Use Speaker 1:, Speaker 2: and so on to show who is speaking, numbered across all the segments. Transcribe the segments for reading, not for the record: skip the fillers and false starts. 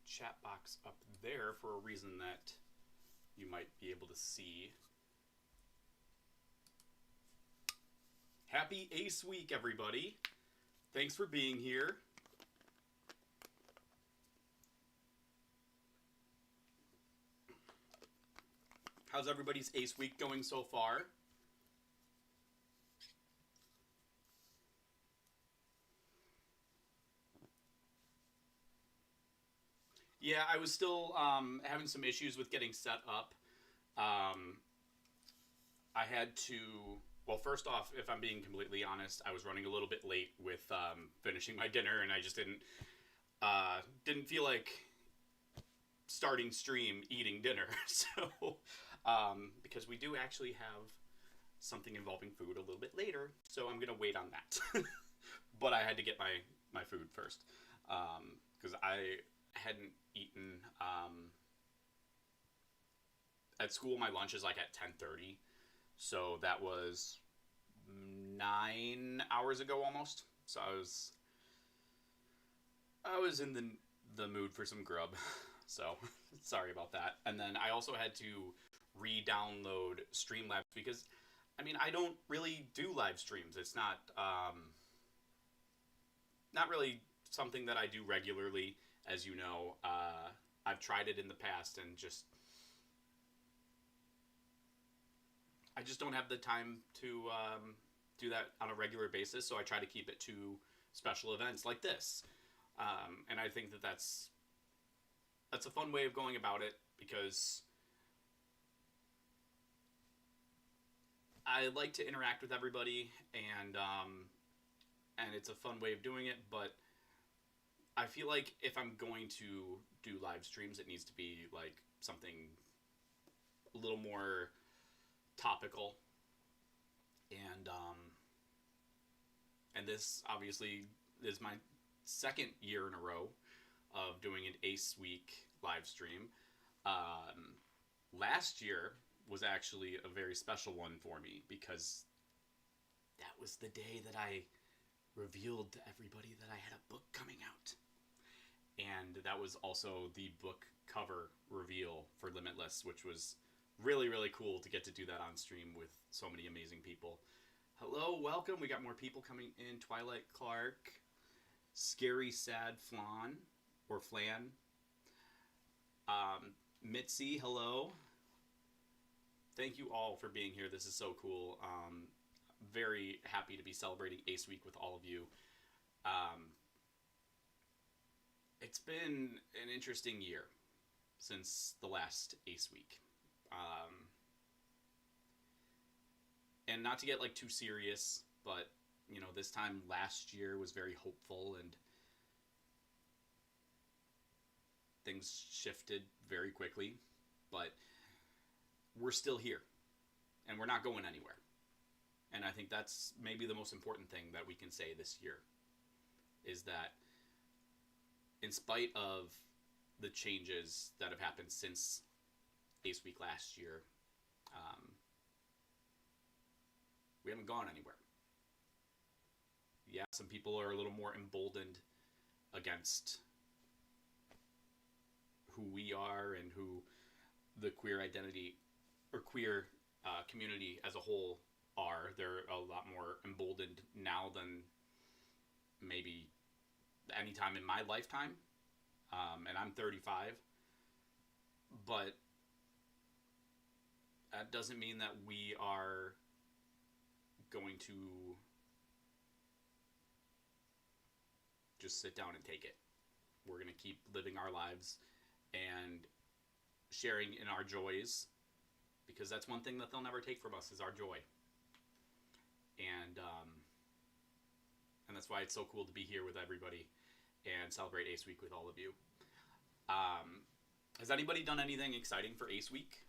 Speaker 1: chat box up there for a reason that you might be able to see. Happy Ace Week, everybody. Thanks for being here. How's everybody's Ace Week going so far? Yeah, I was still having some issues with getting set up. I had to, well, first off, if I'm being completely honest, I was running a little bit late with finishing my dinner, and I just didn't feel like starting stream eating dinner. So, because we do actually have something involving food a little bit later, so I'm gonna wait on that. But I had to get my food first, because I hadn't eaten. At school, my lunch is like at 10:30, so that was 9 hours ago almost. So I was in the mood for some grub. So sorry about that. And then I also had to re-download Streamlabs because I mean I don't really do live streams. It's not really something that I do regularly, as you know. I've tried it in the past and I just don't have the time to do that on a regular basis. So I try to keep it to special events like this, and I think that that's a fun way of going about it because I like to interact with everybody, and it's a fun way of doing it. But I feel like if I'm going to do live streams, it needs to be like something a little more topical, and this obviously is my second year in a row of doing an Ace Week live stream. Last year was actually a very special one for me because that was the day that I revealed to everybody that I had a book coming out. And that was also the book cover reveal for Limitless, which was really, really cool to get to do that on stream with so many amazing people. Hello, welcome. We got more people coming in. Twilight Clark, Scary Sad Flan, or Flan. Mitzi, hello. Thank you all for being here. This is so cool. Very happy to be celebrating Ace Week with all of you. It's been an interesting year since the last Ace Week. And not to get like too serious, but you know, this time last year was very hopeful and things shifted very quickly, but we're still here and we're not going anywhere. And I think that's maybe the most important thing that we can say this year is that in spite of the changes that have happened since Ace Week last year, we haven't gone anywhere. Yeah, some people are a little more emboldened against who we are and who the queer identity or queer community as a whole are. They're a lot more emboldened now than maybe any time in my lifetime. And I'm 35. But that doesn't mean that we are going to just sit down and take it. We're going to keep living our lives and sharing in our joys, because that's one thing that they'll never take from us is our joy. And that's why it's so cool to be here with everybody and celebrate Ace Week with all of you. Has anybody done anything exciting for Ace Week?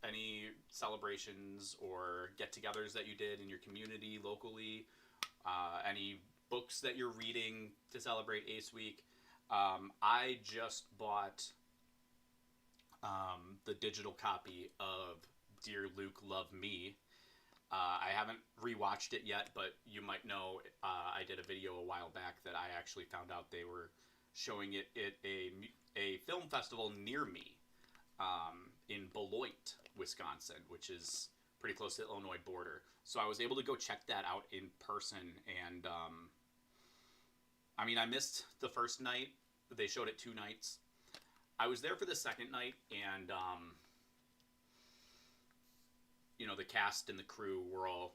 Speaker 1: Any celebrations or get-togethers that you did in your community, locally? Any books that you're reading to celebrate Ace Week? I just bought the digital copy of Dear Luke, Love Me. I haven't rewatched it yet, but you might know I did a video a while back that I actually found out they were showing it at a film festival near me in Beloit, Wisconsin, which is pretty close to the Illinois border. So I was able to go check that out in person, and I mean, I missed the first night. They showed it 2 nights. I was there for the second night, and you know, the cast and the crew were all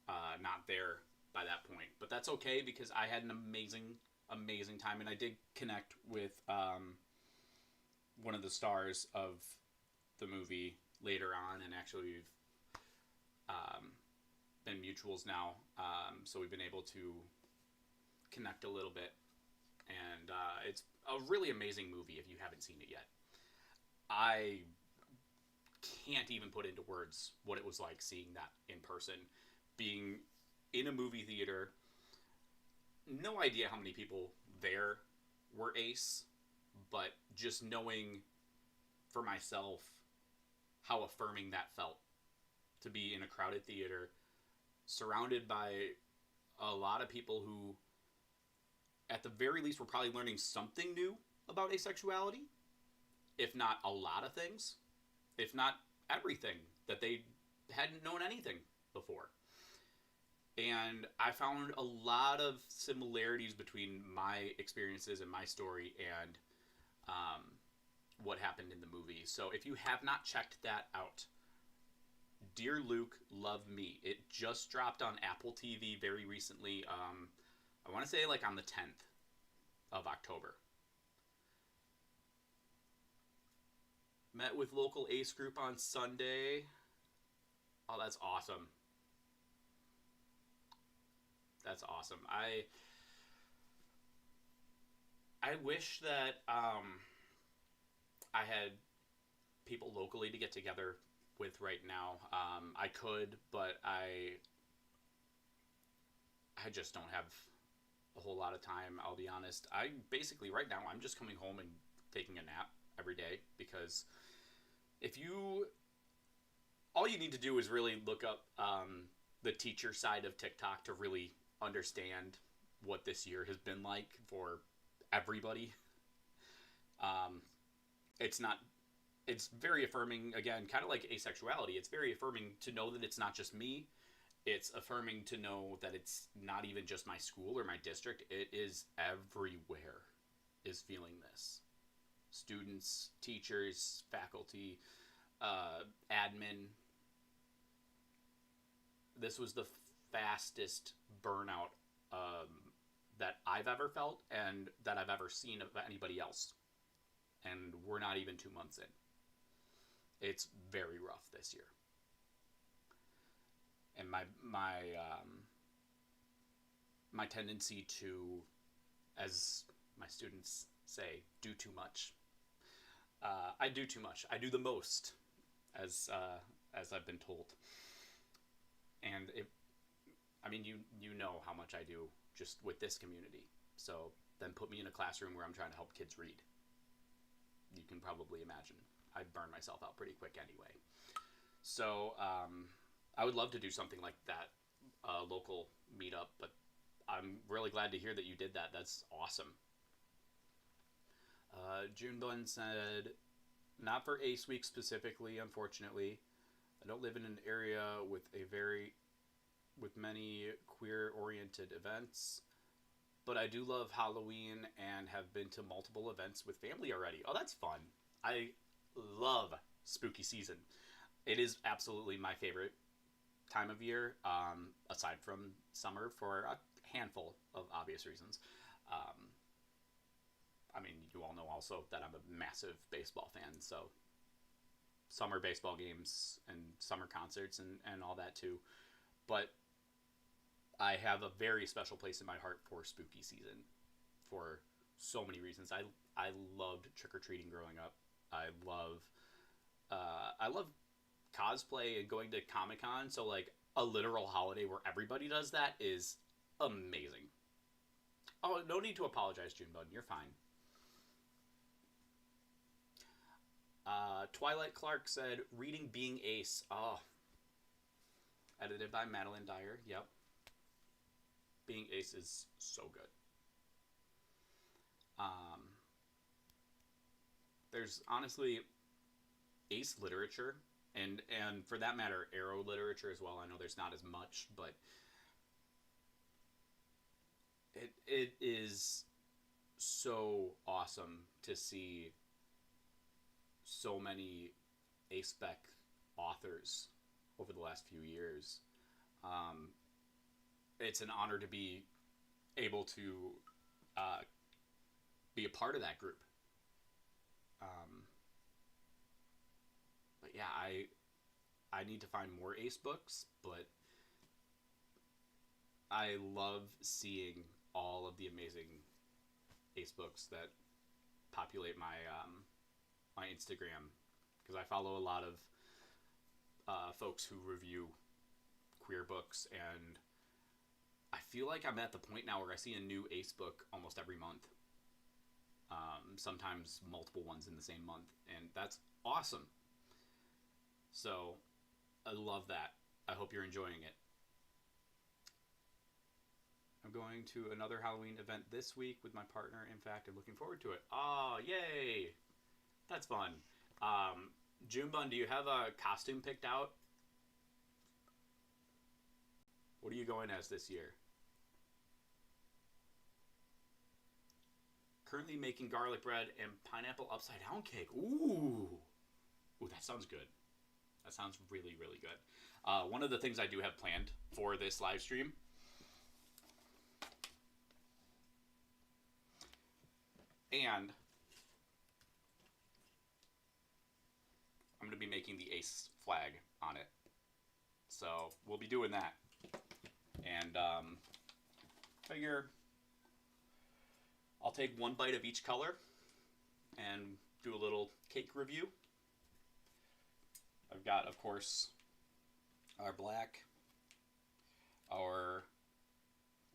Speaker 1: not there by that point, but that's okay because I had an amazing time, and I did connect with one of the stars of the movie later on, and actually we've been mutuals now, so we've been able to connect a little bit, and it's a really amazing movie if you haven't seen it yet. I can't even put into words what it was like seeing that in person, being in a movie theater. No idea how many people there were ace, but just knowing for myself how affirming that felt to be in a crowded theater surrounded by a lot of people who at the very least were probably learning something new about asexuality, if not a lot of things, if not everything, that they hadn't known anything before. And I found a lot of similarities between my experiences and my story and what happened in the movie. So if you have not checked that out, Dear Luke, Love Me. It just dropped on Apple TV very recently. I want to say like on the 10th of October. Met with local ACE group on Sunday. Oh, that's awesome. That's awesome. I wish that I had people locally to get together with right now. I could, but I just don't have a whole lot of time, I'll be honest. I basically, right now, I'm just coming home and taking a nap every day, because all you need to do is really look up the teacher side of TikTok to really understand what this year has been like for everybody. It's very affirming, again, kind of like asexuality. It's very affirming to know that it's not just me. It's affirming to know that it's not even just my school or my district. It is everywhere is feeling this. Students, teachers, faculty, admin. This was the fastest burnout that I've ever felt and that I've ever seen of anybody else. And we're not even 2 months in. It's very rough this year. And my tendency to, as my students say, do too much. I do too much. I do the most, as I've been told. And you know how much I do just with this community. So then put me in a classroom where I'm trying to help kids read. You can probably imagine. I burn myself out pretty quick anyway. So I would love to do something like that, a local meetup, but I'm really glad to hear that you did that. That's awesome. Junebun said, not for ACE Week specifically, unfortunately. I don't live in an area with many queer-oriented events, but I do love Halloween and have been to multiple events with family already. Oh, that's fun. I love spooky season. It is absolutely my favorite time of year, aside from summer, for a handful of obvious reasons. I mean, you all know also that I'm a massive baseball fan, so summer baseball games and summer concerts and all that too. But I have a very special place in my heart for spooky season for so many reasons. I loved trick-or-treating growing up. I love cosplay and going to Comic-Con, so like a literal holiday where everybody does that is amazing. Oh, no need to apologize, Junebug. You're fine. Twilight Clark said, reading Being Ace. Oh. Edited by Madeline Dyer. Yep. Being Ace is so good. there's honestly ace literature, and for that matter, aro literature as well. I know there's not as much, but it is so awesome to see so many aspec authors over the last few years. It's an honor to be able to be a part of that group. But yeah, I need to find more ace books, but I love seeing all of the amazing ace books that populate my my Instagram, because I follow a lot of folks who review queer books, and I feel like I'm at the point now where I see a new ace book almost every month. Sometimes multiple ones in the same month, and that's awesome. So I love that. I hope you're enjoying it. I'm going to another Halloween event this week with my partner. In fact, I'm looking forward to it. Oh, yay! That's fun. Junebun, do you have a costume picked out? What are you going as this year? Currently making garlic bread and pineapple upside down cake. Ooh, that sounds good. That sounds really, really good. One of the things I do have planned for this live stream and I'm going to be making the ace flag on it. So we'll be doing that. And figure I'll take one bite of each color and do a little cake review. I've got, of course, our black, our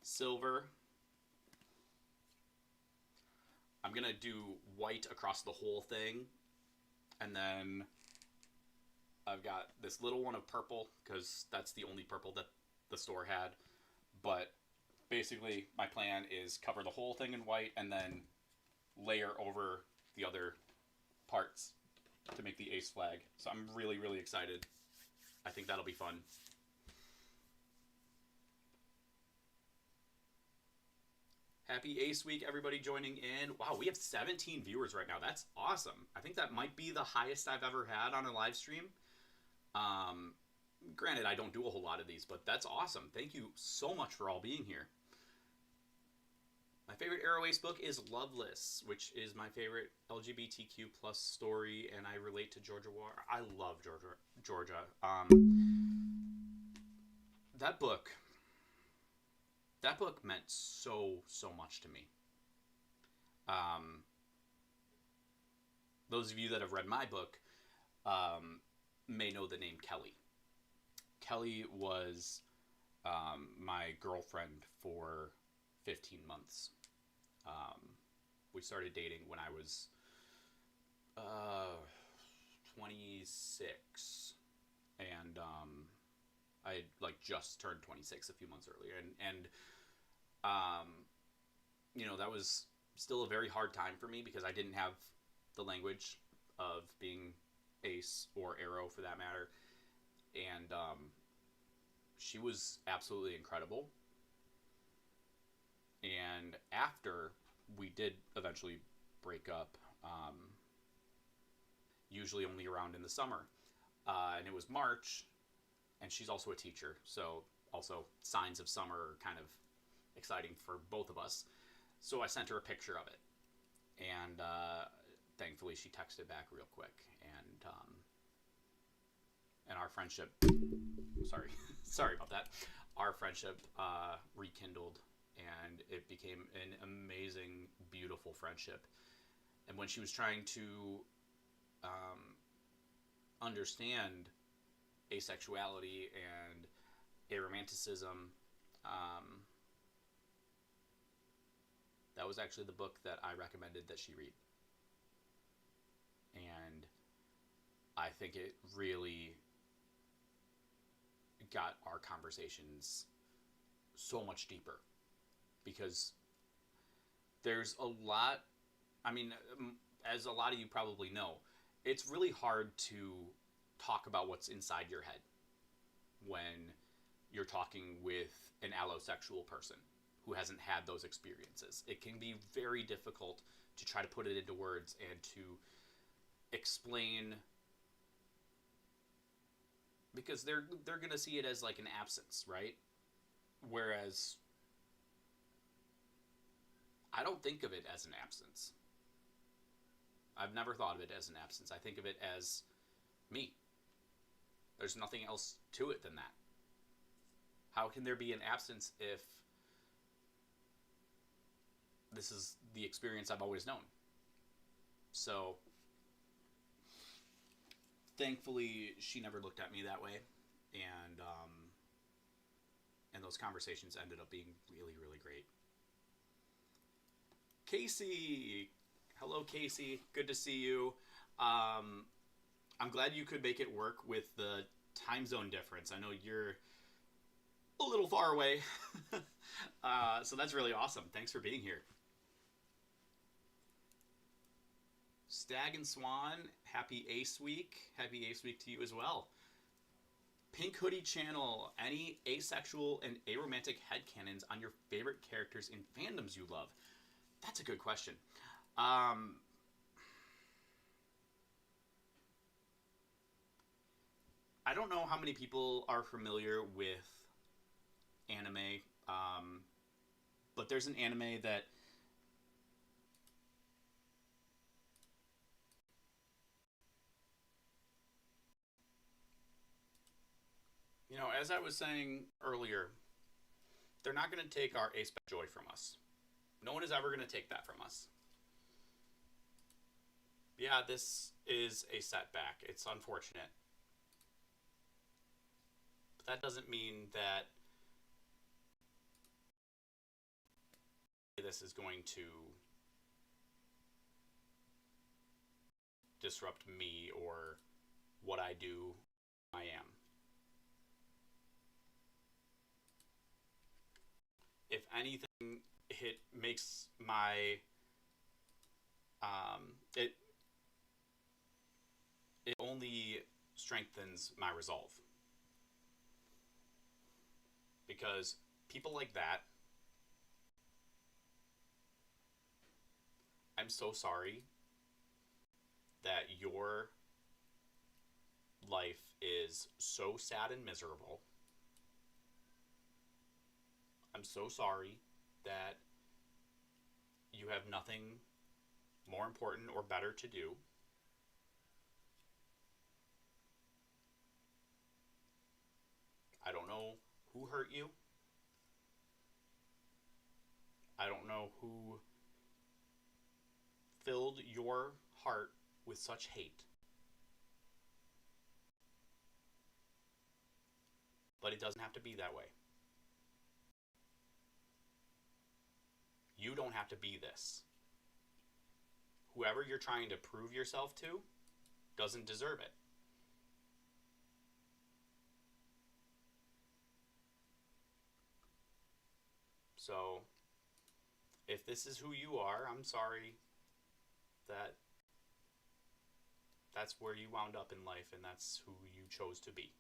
Speaker 1: silver. I'm going to do white across the whole thing. And then I've got this little one of purple, because that's the only purple that the store had. But basically, my plan is cover the whole thing in white and then layer over the other parts to make the ace flag. So I'm really, really excited. I think that'll be fun. Happy Ace Week, everybody joining in. Wow, we have 17 viewers right now. That's awesome. I think that might be the highest I've ever had on a live stream. Granted, I don't do a whole lot of these, but that's awesome. Thank you so much for all being here. My favorite Arrow Ace book is Loveless, which is my favorite LGBTQ plus story, and I relate to Georgia War. I love Georgia. That book meant so much to me. Those of you that have read my book may know the name Kelly. Kelly was my girlfriend for 15 months. We started dating when I was 26, and I had like just turned 26 a few months earlier, and you know, that was still a very hard time for me because I didn't have the language of being ace or arrow for that matter, and she was absolutely incredible. And after we did eventually break up, usually only around in the summer, and it was March, and she's also a teacher, so also signs of summer are kind of exciting for both of us. So I sent her a picture of it, and thankfully she texted back real quick, and our friendship, sorry about that, our friendship rekindled, and it became an amazing, beautiful friendship. And when she was trying to understand asexuality and aromanticism, that was actually the book that I recommended that she read. And I think it really got our conversations so much deeper, because there's a lot, I mean, as a lot of you probably know, it's really hard to talk about what's inside your head when you're talking with an allosexual person who hasn't had those experiences. It can be very difficult to try to put it into words and to explain, because they're going to see it as like an absence, right? Whereas I don't think of it as an absence. I've never thought of it as an absence. I think of it as me. There's nothing else to it than that. How can there be an absence if this is the experience I've always known? So, thankfully, she never looked at me that way, and those conversations ended up being really, really great. Casey, hello, Casey. Good to see you. I'm glad you could make it work with the time zone difference. I know you're a little far away, so that's really awesome. Thanks for being here. Stag and Swan, happy Ace Week. Happy Ace Week to you as well. Pink Hoodie Channel, any asexual and aromantic headcanons on your favorite characters in fandoms you love? That's a good question. I don't know how many people are familiar with anime, but there's an anime that as I was saying earlier, they're not going to take our aspec joy from us. No one is ever going to take that from us. Yeah, this is a setback. It's unfortunate. But that doesn't mean that this is going to disrupt me or what I do, I am. If anything, it makes my it only strengthens my resolve, because people like that, I'm so sorry that your life is so sad and miserable. I'm so sorry that you have nothing more important or better to do. I don't know who hurt you. I don't know who filled your heart with such hate. But it doesn't have to be that way. You don't have to be this. Whoever you're trying to prove yourself to doesn't deserve it. So, if this is who you are, I'm sorry that that's where you wound up in life and that's who you chose to be.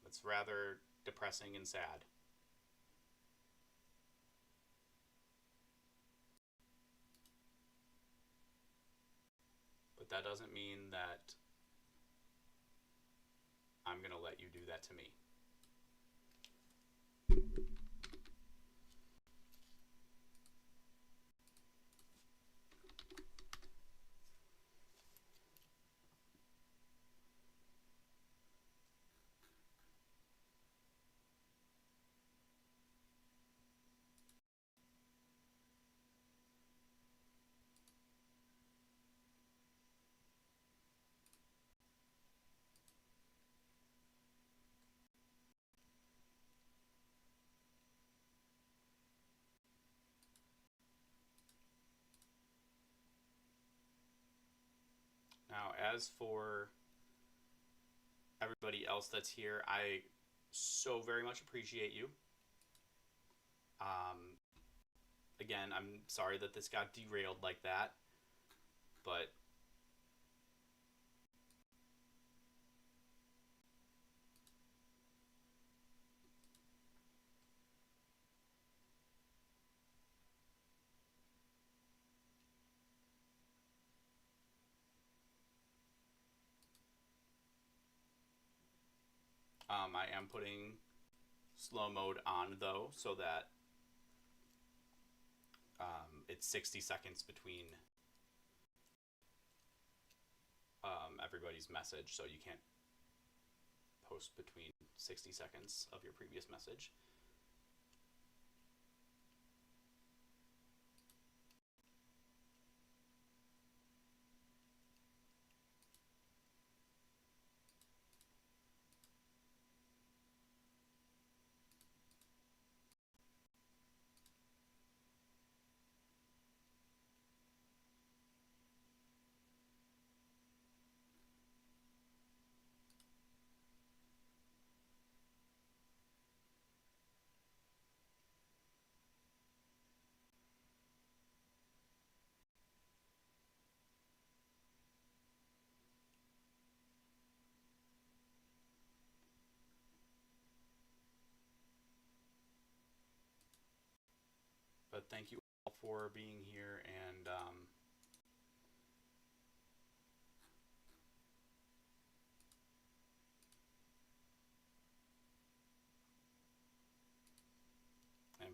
Speaker 1: It's rather depressing and sad. But that doesn't mean that I'm going to let you do that to me. Now, as for everybody else that's here, I so very much appreciate you. again, I'm sorry that this got derailed like that, but I am putting slow mode on though, so that it's 60 seconds between everybody's message, so you can't post between 60 seconds of your previous message. But thank you all for being here, and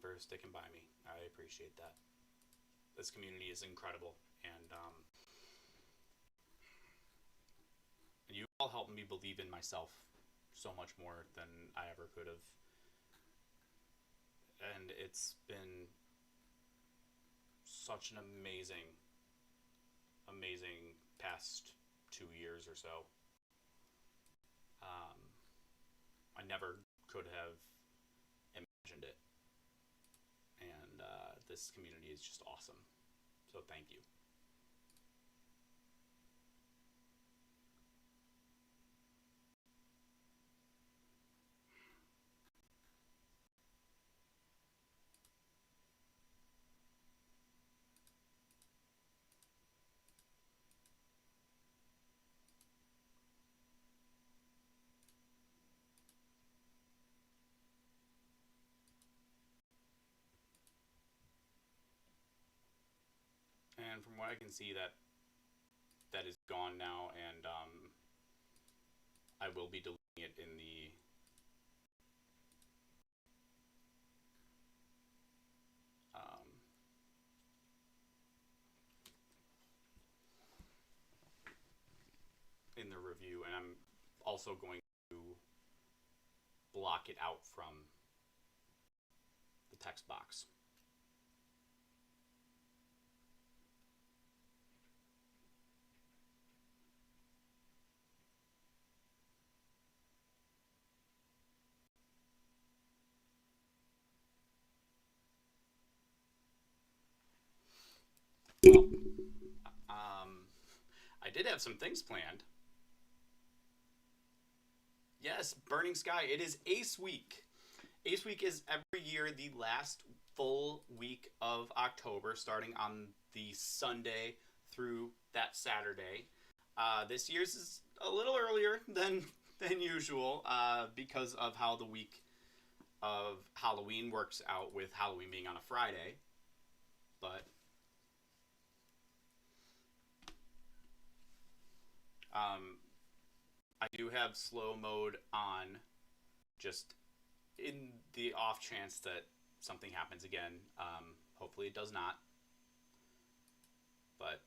Speaker 1: for sticking by me. I appreciate that. This community is incredible, and you all helped me believe in myself so much more than I ever could have. And it's been such an amazing, amazing past 2 years or so. I never could have imagined it. And this community is just awesome. So thank you. And from what I can see, that is gone now, and I will be deleting it um, in the review, and I'm also going to block it out from the text box. Well, I did have some things planned. Yes, Burning Sky. It is Ace Week. Ace Week is every year the last full week of October, starting on the Sunday through that Saturday. This year's is a little earlier than usual because of how the week of Halloween works out, with Halloween being on a Friday. But I do have slow mode on, just in the off chance that something happens again. Hopefully it does not. But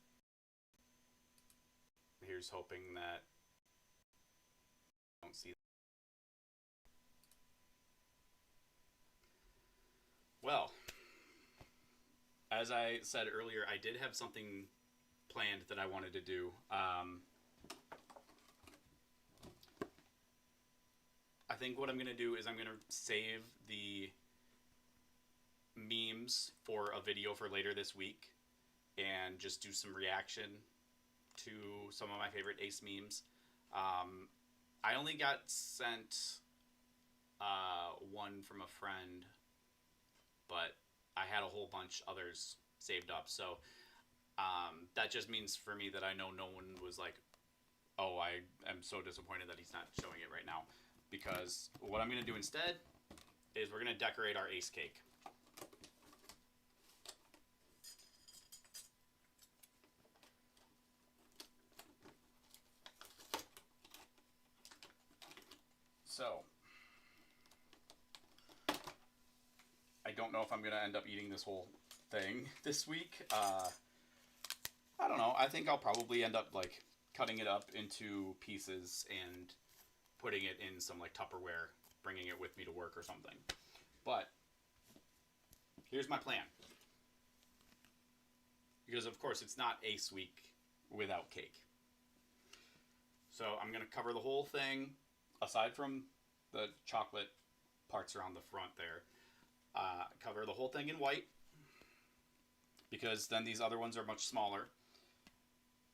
Speaker 1: here's hoping that I don't see. Well, as I said earlier, I did have something planned that I wanted to do. I think what I'm going to do is I'm going to save the memes for a video for later this week and just do some reaction to some of my favorite Ace memes. I only got sent one from a friend, but I had a whole bunch others saved up. So that just means for me that I know no one was like, oh, I am so disappointed that he's not showing it right now. Because what I'm going to do instead is we're going to decorate our ace cake. So, I don't know if I'm going to end up eating this whole thing this week. I don't know. I think I'll probably end up like cutting it up into pieces and putting it in some like Tupperware, bringing it with me to work or something. But here's my plan. Because of course it's not Ace Week without cake. So I'm going to cover the whole thing, aside from the chocolate parts around the front there. Cover the whole thing in white, because then these other ones are much smaller.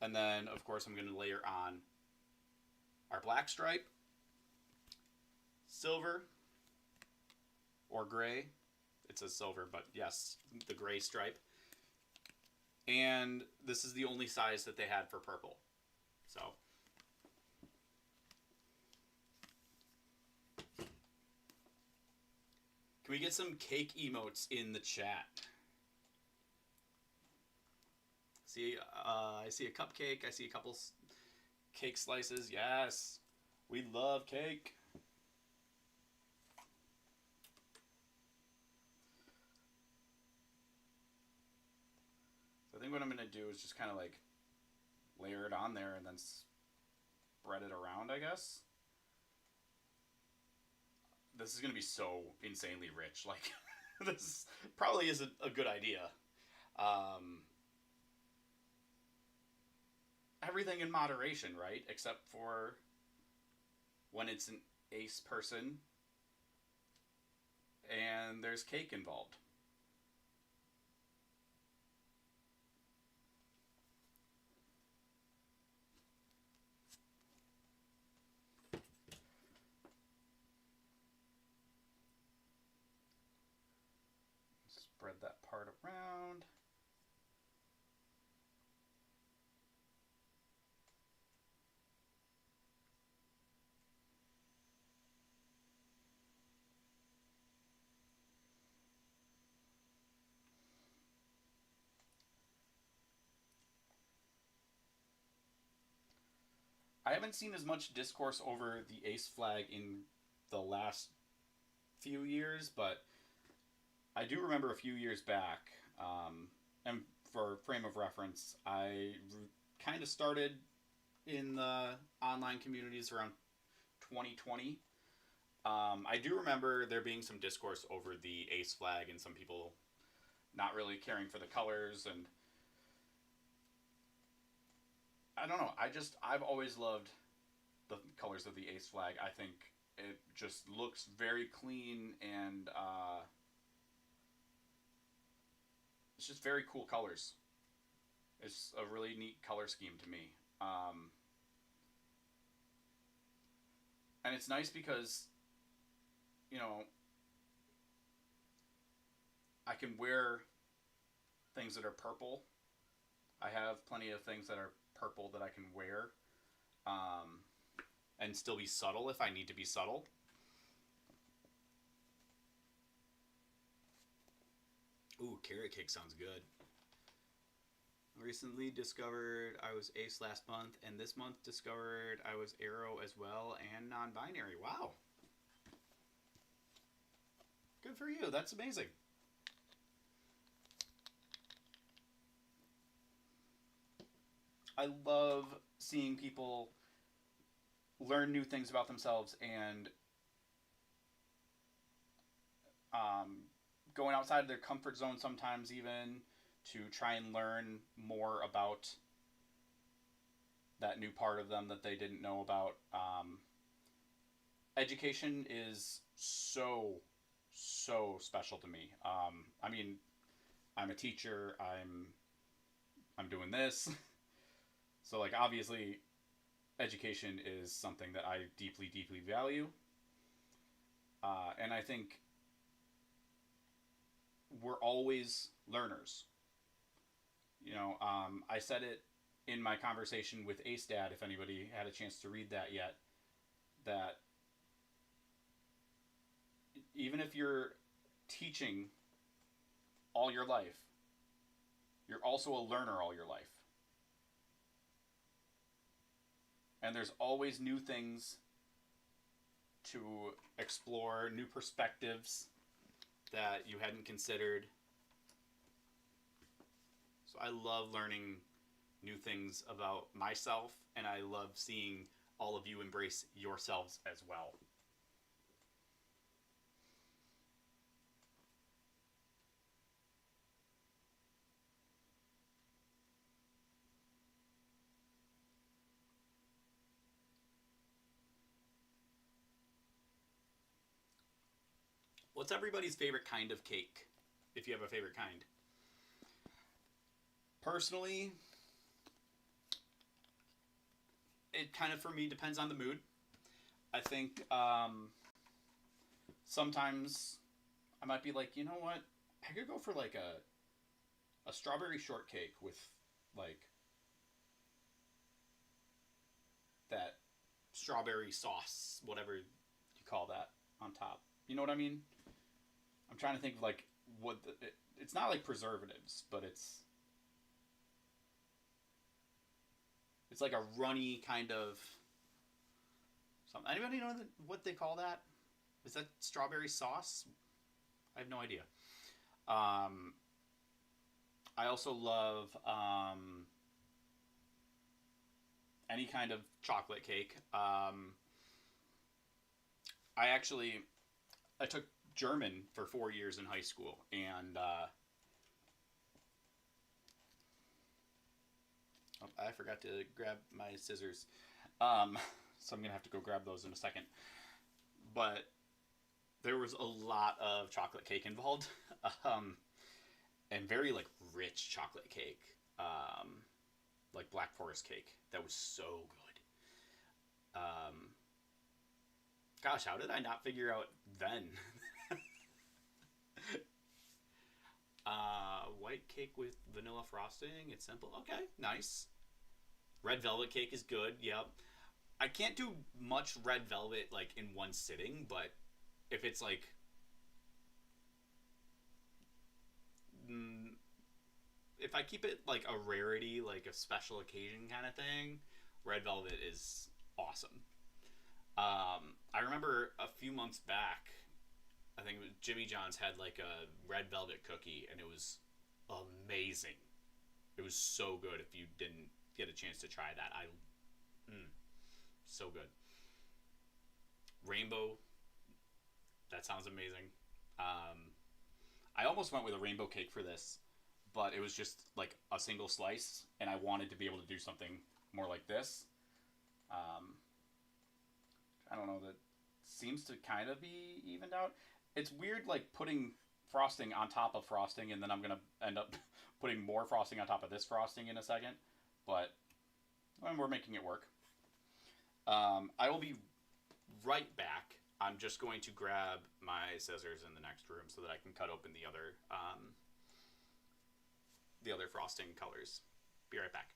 Speaker 1: And then, of course, I'm going to layer on our black stripe, silver, or gray. It says silver, but yes, the gray stripe. And this is the only size that they had for purple. So, can we get some cake emotes in the chat? I see a cupcake. I see a couple cake slices. Yes, we love cake. So I think what I'm going to do is just kind of like layer it on there and then spread it around, I guess. This is going to be so insanely rich. Like, this probably isn't a good idea. Everything in moderation, right? Except for when it's an ace person and there's cake involved. Spread that part around. I haven't seen as much discourse over the ace flag in the last few years, but I do remember a few years back, and for frame of reference, I kind of started in the online communities around 2020. I do remember there being some discourse over the ace flag and some people not really caring for the colors, and I don't know. I've always loved the colors of the ace flag. I think it just looks very clean, and it's just very cool colors. It's a really neat color scheme to me. And it's nice because, you know, I can wear things that are purple. I have plenty of things that are purple that I can wear, and still be subtle if I need to be subtle. Ooh, carrot cake sounds good. Recently discovered I was ace last month, and this month discovered I was arrow as well and non-binary. Wow. Good for you. That's amazing. I love seeing people learn new things about themselves and going outside of their comfort zone sometimes, even to try and learn more about that new part of them that they didn't know about. Education is so special to me. I mean, I'm a teacher. I'm doing this. So, like, obviously, education is something that I deeply value. And I think we're always learners. You know, I said it in my conversation with Ace Dad, if anybody had a chance to read that yet, that even if you're teaching all your life, you're also a learner all your life. And there's always new things to explore, new perspectives that you hadn't considered. So I love learning new things about myself, and I love seeing all of you embrace yourselves as well. What's everybody's favorite kind of cake, if you have a favorite kind? Personally, it kind of, for me, depends on the mood. I think sometimes I might be like, you know what? I could go for like a strawberry shortcake with like that strawberry sauce, whatever you call that, on top. You know what I mean? I'm trying to think of like what it's not like preservatives, but it's like a runny kind of something. Anybody know what they call that? Is that strawberry sauce? I have no idea. I also love any kind of chocolate cake. I took German for 4 years in high school, and I forgot to grab my scissors, so I'm gonna have to go grab those in a second. But there was a lot of chocolate cake involved, and very like rich chocolate cake, like Black Forest cake. That was so good. Gosh, how did I not figure out then? White cake with vanilla frosting. It's simple. Okay, nice. Red velvet cake is good. Yep. I can't do much red velvet like in one sitting, but if it's like if I keep it like a rarity, like a special occasion kind of thing, red velvet is awesome. I remember a few months back, I think it was Jimmy John's had like a red velvet cookie, and it was amazing. It was so good. If you didn't get a chance to try that, so good. Rainbow, that sounds amazing. I almost went with a rainbow cake for this, but it was just like a single slice, and I wanted to be able to do something more like this. I don't know, that seems to kind of be evened out. It's weird, like putting frosting on top of frosting, and then I'm gonna end up putting more frosting on top of this frosting in a second, but we're making it work. I will be right back. I'm just going to grab my scissors in the next room so that I can cut open the other frosting colors. Be right back.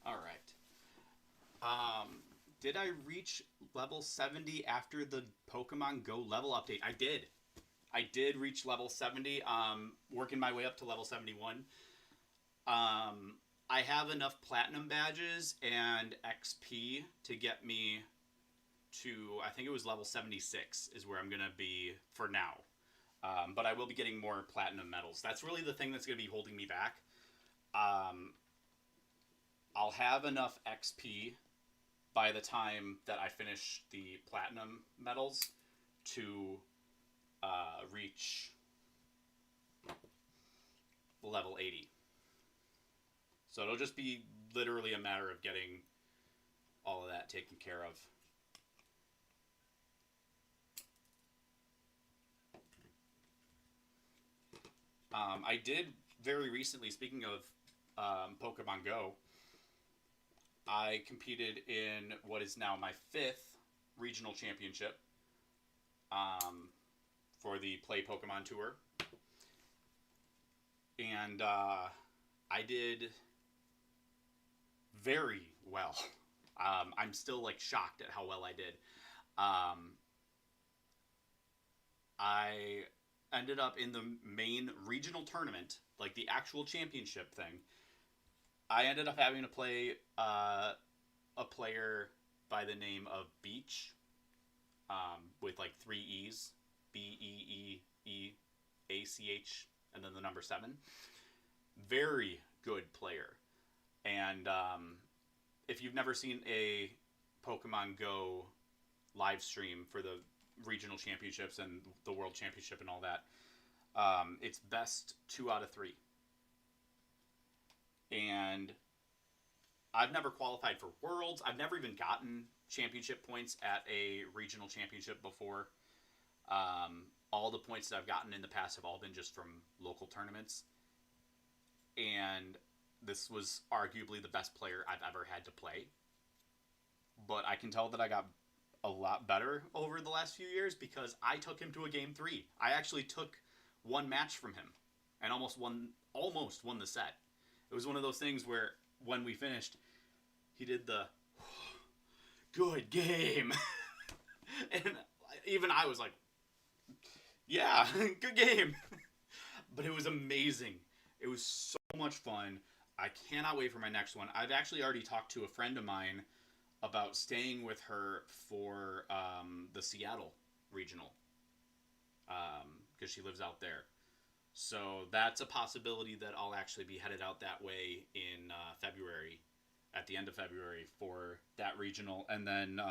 Speaker 1: All right. Did I reach level 70 after the Pokemon Go level update? I did. I did reach level 70. Working my way up to level 71. I have enough platinum badges and XP to get me to, I think it was level 76 is where I'm going to be for now. But I will be getting more platinum medals. That's really the thing that's going to be holding me back. I'll have enough XP by the time that I finish the platinum medals to reach level 80. So it'll just be literally a matter of getting all of that taken care of. I did very recently, speaking of Pokemon Go, I competed in what is now my 5th regional championship for the Play Pokemon Tour. And I did very well. I'm still like shocked at how well I did. I ended up in the main regional tournament, like the actual championship thing. I ended up having to play a player by the name of Beach, with like 3 E's, Beeeeach, and then the number 7. Very good player. And if you've never seen a Pokemon Go live stream for the regional championships and the world championship and all that, it's best 2 out of 3. And I've never qualified for worlds. I've never even gotten championship points at a regional championship before. All the points that I've gotten in the past have all been just from local tournaments. And this was arguably the best player I've ever had to play. But I can tell that I got a lot better over the last few years because I took him to a game 3. I actually took one match from him and almost won the set. It was one of those things where when we finished, he did the good game. And even I was like, yeah, good game. But it was amazing. It was so much fun. I cannot wait for my next one. I've actually already talked to a friend of mine about staying with her for the Seattle regional, because she lives out there. So that's a possibility that I'll actually be headed out that way in February, at the end of February for that regional. And then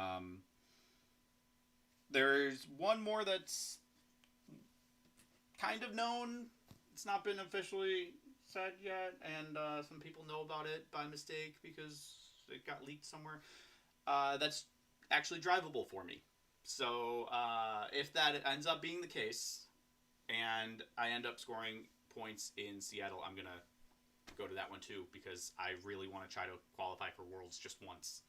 Speaker 1: there's one more that's kind of known. It's not been officially said yet, and some people know about it by mistake because it got leaked somewhere. That's actually drivable for me. So if that ends up being the case, and I end up scoring points in Seattle, I'm going to go to that one too, because I really want to try to qualify for Worlds just once.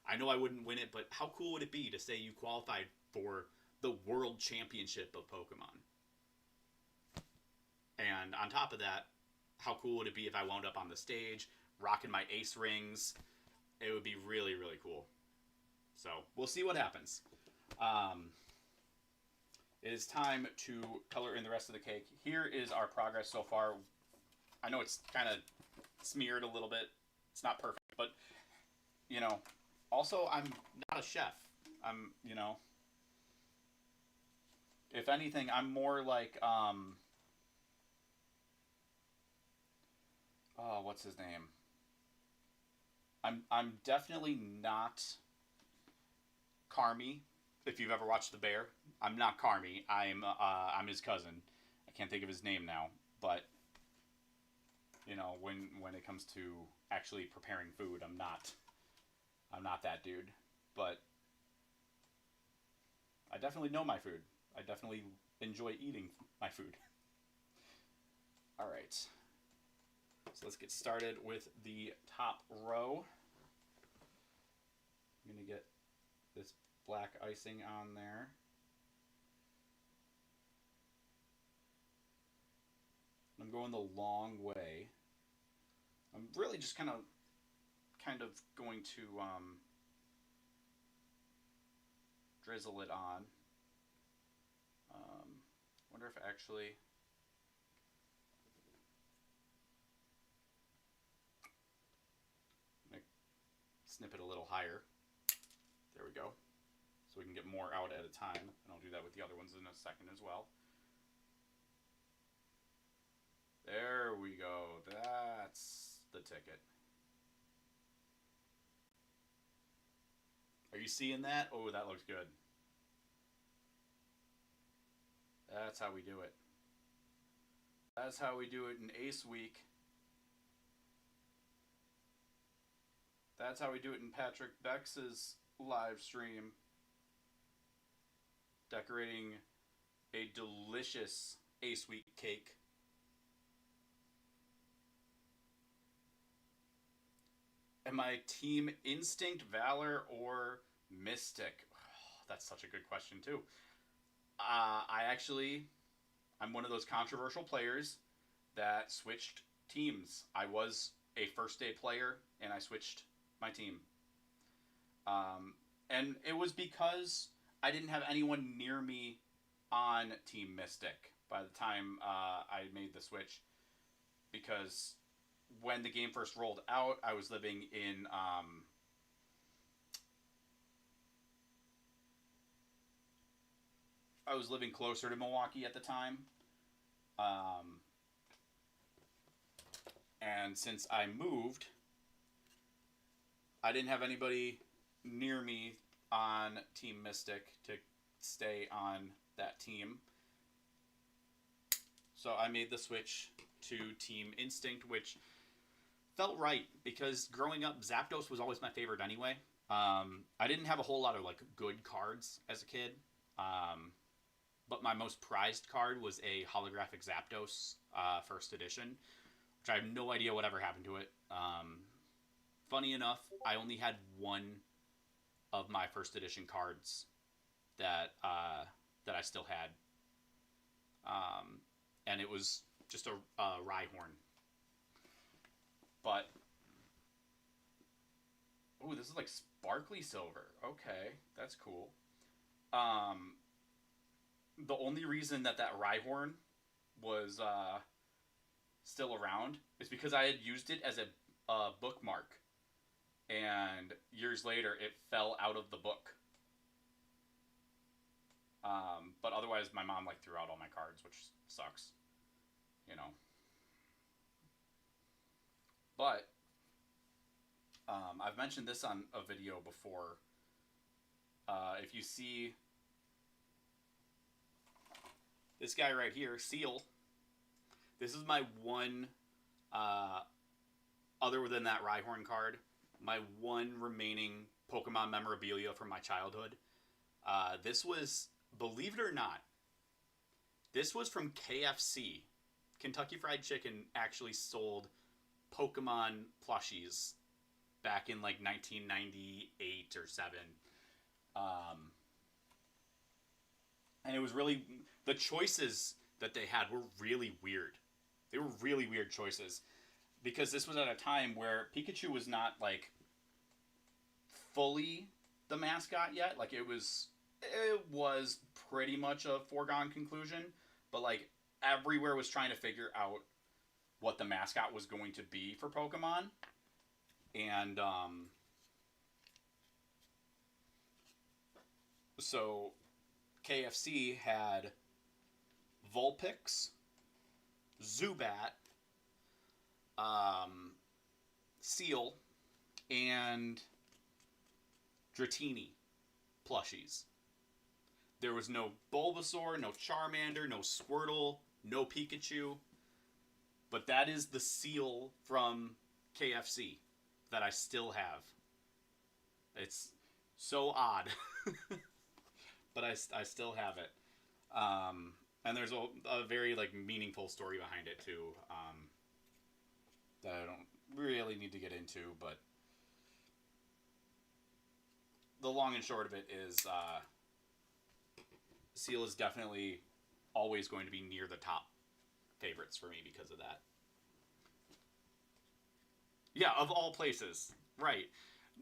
Speaker 1: I know I wouldn't win it, but how cool would it be to say you qualified for the World Championship of Pokemon? And on top of that, how cool would it be if I wound up on the stage, rocking my ace rings? It would be really, really cool. So, we'll see what happens. It is time to color in the rest of the cake. Here is our progress so far. I know it's kind of smeared a little bit. It's not perfect, but, you know, also I'm not a chef. I'm, you know, if anything, I'm more like, oh, what's his name? I'm definitely not Carmy. If you've ever watched The Bear, I'm not Carmy. I'm his cousin. I can't think of his name now, but you know, when it comes to actually preparing food, I'm not that dude. But I definitely know my food. I definitely enjoy eating my food. All right. So let's get started with the top row. I'm going to get this black icing on there. I'm going the long way. I'm really just kind of going to drizzle it on. Wonder if actually I'm gonna snip it a little higher. There we go. So we can get more out at a time, and I'll do that with the other ones in a second as well. There we go. That's the ticket. Are you seeing that? Oh, that looks good. That's how we do it. That's how we do it in Ace Week. That's how we do it in Patrick Bex's live stream. Decorating a delicious Ace Week cake. Am I Team Instinct, Valor, or Mystic? Oh, that's such a good question, too. I'm one of those controversial players that switched teams. I was a first day player, and I switched my team. And it was because I didn't have anyone near me on Team Mystic by the time I made the switch. Because when the game first rolled out, I was living in I was living closer to Milwaukee at the time. And since I moved, I didn't have anybody near me on Team Mystic to stay on that team. So I made the switch to Team Instinct, which felt right because growing up, Zapdos was always my favorite anyway. I didn't have a whole lot of like good cards as a kid, but my most prized card was a holographic Zapdos first edition, which I have no idea whatever happened to it. Funny enough, I only had one of my first edition cards that I still had, and it was just a Rhyhorn. But oh, this is like sparkly silver. Okay, that's cool. The only reason that Rhyhorn was still around is because I had used it as a bookmark, and years later it fell out of the book. But otherwise, my mom like threw out all my cards, which sucks, you know. But I've mentioned this on a video before. If you see this guy right here, Seal, this is my one, other than that Rhyhorn card, my one remaining Pokemon memorabilia from my childhood. This was, believe it or not, this was from KFC. Kentucky Fried Chicken actually sold Pokemon plushies back in like 1998 or 7. And it was really, the choices that they had were really weird. They were really weird choices. Because this was at a time where Pikachu was not like fully the mascot yet. Like it was pretty much a foregone conclusion. But like everywhere was trying to figure out what the mascot was going to be for Pokemon. And so KFC had Vulpix, Zubat, Seal, and Dratini plushies. There was no Bulbasaur, no Charmander, no Squirtle, no Pikachu. But that is the Seal from KFC that I still have. It's so odd. But I still have it. And there's a very like meaningful story behind it too, that I don't really need to get into, but the long and short of it is Seal is definitely always going to be near the top favorites for me because of that. Yeah, of all places. Right.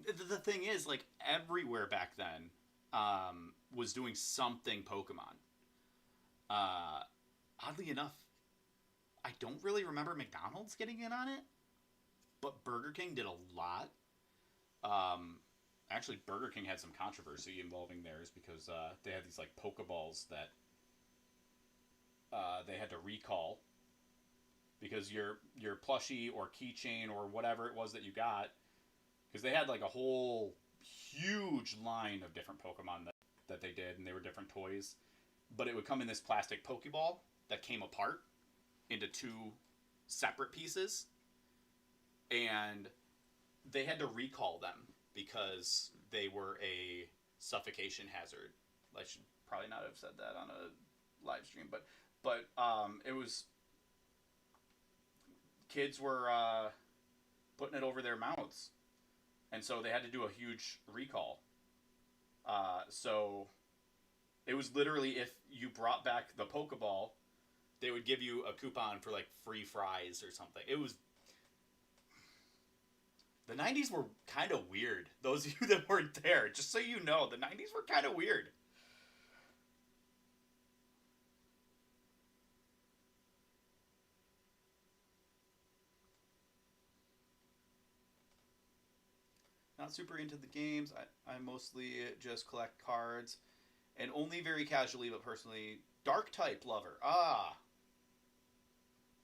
Speaker 1: The thing is, like, everywhere back then was doing something Pokemon. Oddly enough, I don't really remember McDonald's getting in on it, but Burger King did a lot. Actually, Burger King had some controversy involving theirs because they had these, like, Pokeballs that they had to recall because your plushie or keychain or whatever it was that you got, because they had like a whole huge line of different Pokemon that they did, and they were different toys, but it would come in this plastic Pokeball that came apart, into two separate pieces, and they had to recall them because they were a suffocation hazard. I should probably not have said that on a live stream, but it was, kids were putting it over their mouths, and so they had to do a huge recall. So it was literally, if you brought back the Pokeball, they would give you a coupon for like free fries or something. It was, the 90s were kind of weird. Those of you that weren't there, just so you know, the 90s were kind of weird. Not super into the games. I mostly just collect cards, and only very casually, but personally, dark type lover. Ah,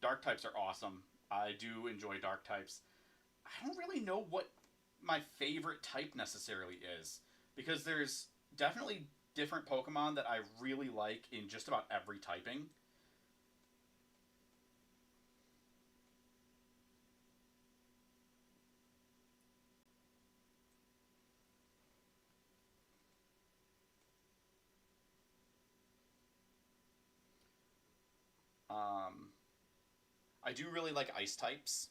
Speaker 1: dark types are awesome. I do enjoy dark types. I don't really know what my favorite type necessarily is, because there's definitely different Pokemon that I really like in just about every typing. Um, I do really like ice types.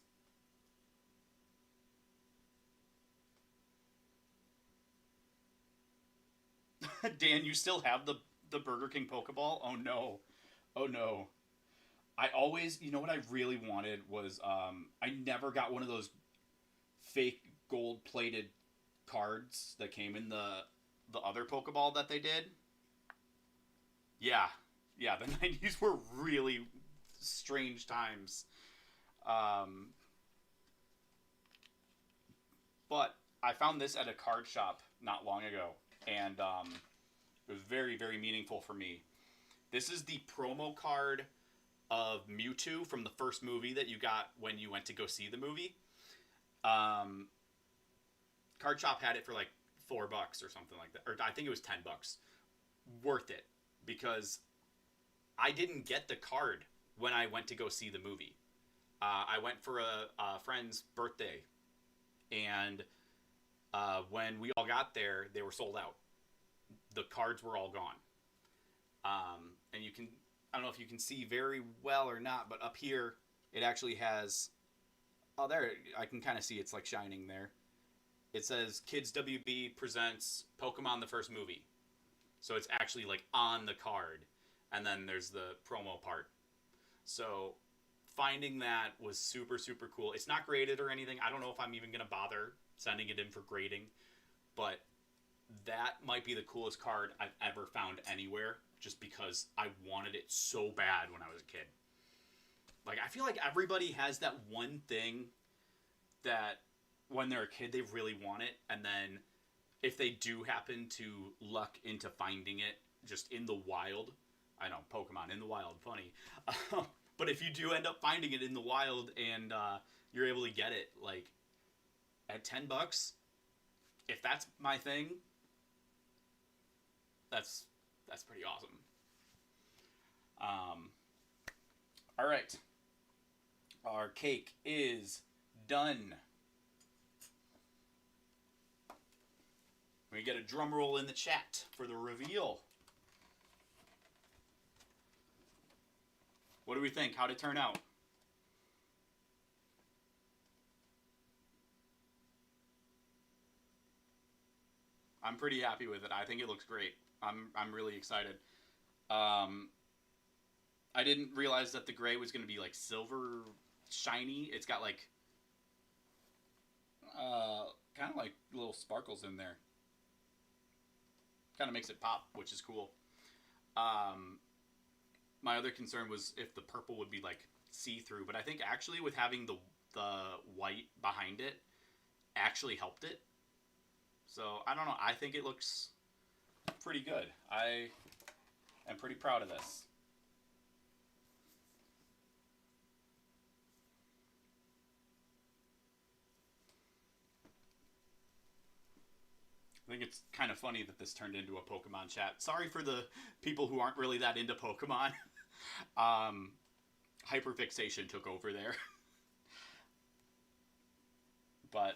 Speaker 1: Dan, you still have the Burger King Pokeball? Oh no. Oh no. I always, you know what I really wanted was, I never got one of those fake gold plated cards that came in the other Pokeball that they did. Yeah. Yeah, the 90s were really strange times. Um, but I found this at a card shop not long ago, and it was very, very meaningful for me. This is the promo card of Mewtwo from the first movie that you got when you went to go see the movie. Um, card shop had it for like $4 or something like that, or I think it was $10. Worth it, because I didn't get the card when I went to go see the movie. I went for a friend's birthday, and when we all got there, they were sold out. The cards were all gone. And you can, I don't know if you can see very well or not, but up here, it actually has, oh, there, I can kind of see it's like shining there. It says Kids WB presents Pokemon the first movie. So it's actually like on the card. And then there's the promo part. So finding that was super, super cool. It's not graded or anything. I don't know if I'm even going to bother sending it in for grading. But that might be the coolest card I've ever found anywhere, just because I wanted it so bad when I was a kid. Like, I feel like everybody has that one thing that when they're a kid they really want it, and then if they do happen to luck into finding it just in the wild, I know, Pokemon in the wild, funny. But if you do end up finding it in the wild and you're able to get it, like, at $10, if that's my thing, that's pretty awesome. All right. Our cake is done. We get a drum roll in the chat for the reveal. What do we think? How'd it turn out? I'm pretty happy with it. I think it looks great. I'm really excited. I didn't realize that the gray was going to be like silver shiny. It's got like kind of like little sparkles in there. Kind of makes it pop, which is cool. My other concern was if the purple would be like see-through, but I think actually with having the white behind it actually helped it. So I don't know. I think it looks pretty good. I am pretty proud of this. I think it's kind of funny that this turned into a Pokemon chat. Sorry for the people who aren't really that into Pokemon. hyperfixation took over there. But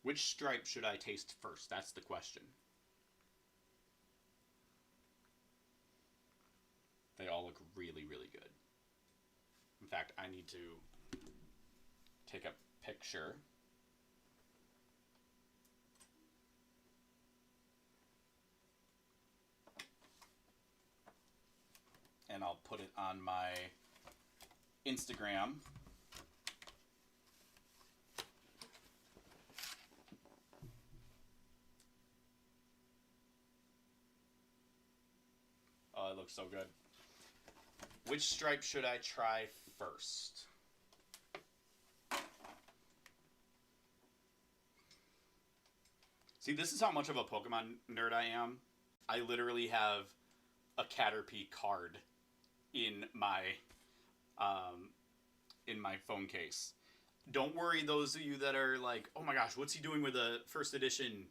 Speaker 1: which stripe should I taste first? That's the question. They all look really, really good. In fact, I need to take a picture. And I'll put it on my Instagram. Oh, it looks so good. Which stripe should I try first? See, this is how much of a Pokemon nerd I am. I literally have a Caterpie card in my phone case. Don't worry, those of you that are like, oh my gosh, what's he doing with a first edition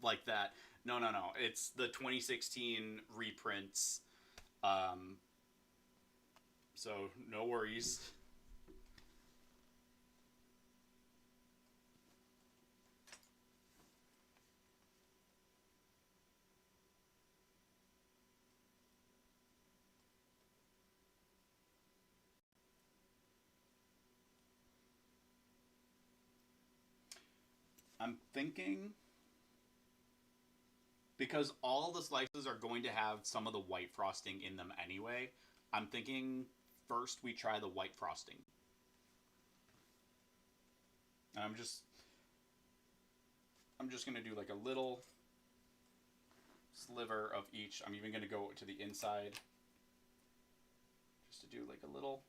Speaker 1: like that? No. It's the 2016 reprints. So no worries. I'm thinking, because all the slices are going to have some of the white frosting in them anyway, I'm thinking first we try the white frosting. And I'm just going to do like a little sliver of each. I'm even going to go to the inside just to do like a little.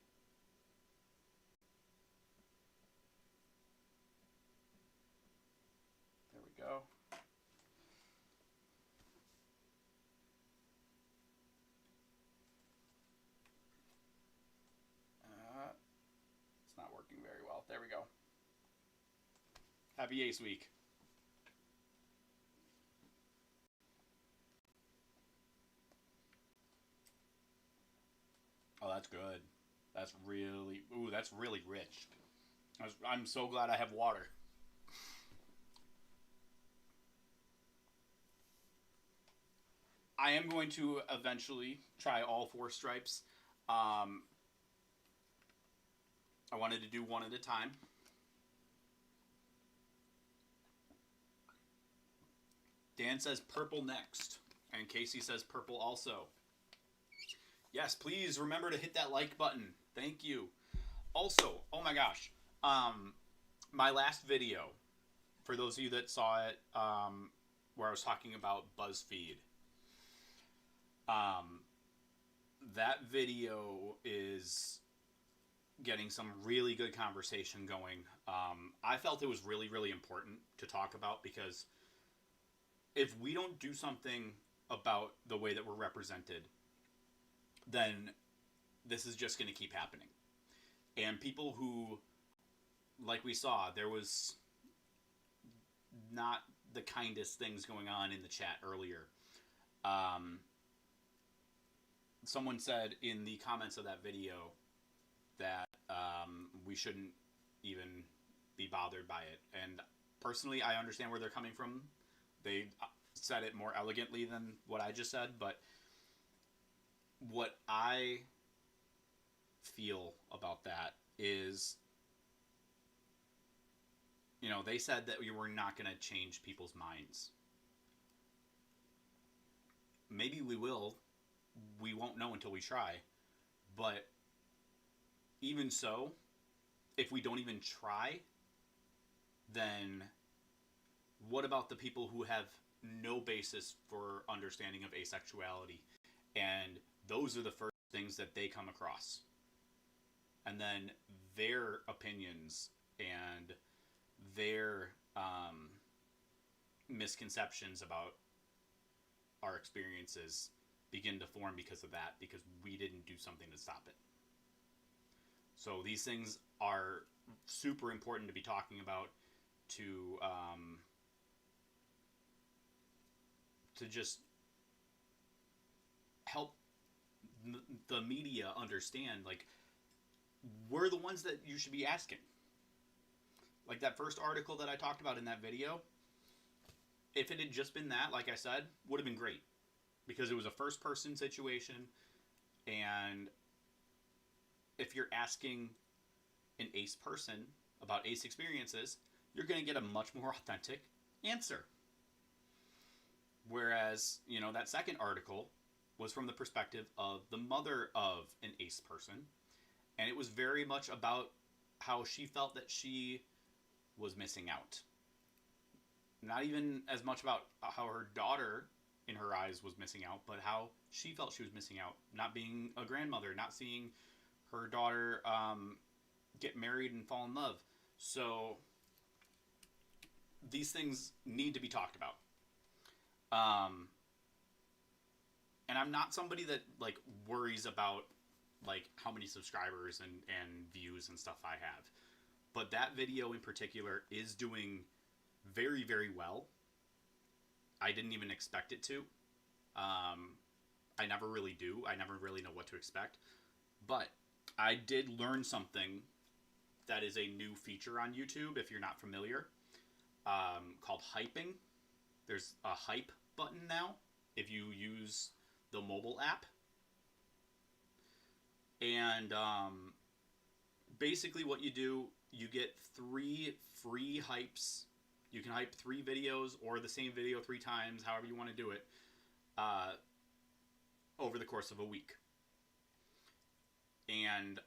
Speaker 1: There we go. It's not working very well. There we go. Happy Ace Week. Oh, that's good. That's really rich. I'm so glad I have water. I am going to eventually try all 4 stripes. I wanted to do one at a time. Dan says purple next. And Casey says purple also. Yes, please remember to hit that like button. Thank you. Also, oh my gosh. My last video, for those of you that saw it, where I was talking about BuzzFeed, that video is getting some really good conversation going. I felt it was really, really important to talk about, because if we don't do something about the way that we're represented, then this is just going to keep happening. And people who, like we saw, there was not the kindest things going on in the chat earlier. Someone said in the comments of that video that we shouldn't even be bothered by it. And personally, I understand where they're coming from. They said it more elegantly than what I just said, but what I feel about that is, you know, they said that we were not going to change people's minds. Maybe we will. We won't know until we try. But even so, if we don't even try, then what about the people who have no basis for understanding of asexuality? And those are the first things that they come across. And then their opinions and their misconceptions about our experiences begin to form because of that, because we didn't do something to stop it. So these things are super important to be talking about, to just help the media understand, like, we're the ones that you should be asking. Like that first article that I talked about in that video, if it had just been that, like I said, would have been great. Because it was a first person situation, and if you're asking an ace person about ace experiences, you're going to get a much more authentic answer. Whereas, that second article was from the perspective of the mother of an ace person, and it was very much about how she felt that she was missing out. Not even as much about how her daughter, in her eyes, was missing out, but how she felt she was missing out. Not being a grandmother, not seeing her daughter get married and fall in love. So these things need to be talked about. And I'm not somebody that like worries about like how many subscribers and views and stuff I have. But that video in particular is doing very, very well. I didn't even expect it to. I never really do. I never really know what to expect. But I did learn something that is a new feature on YouTube, if you're not familiar, called hyping. There's a hype button now if you use the mobile app. And basically what you do, you get 3 free hypes. You can hype 3 videos or the same video 3 times, however you want to do it, over the course of a week. And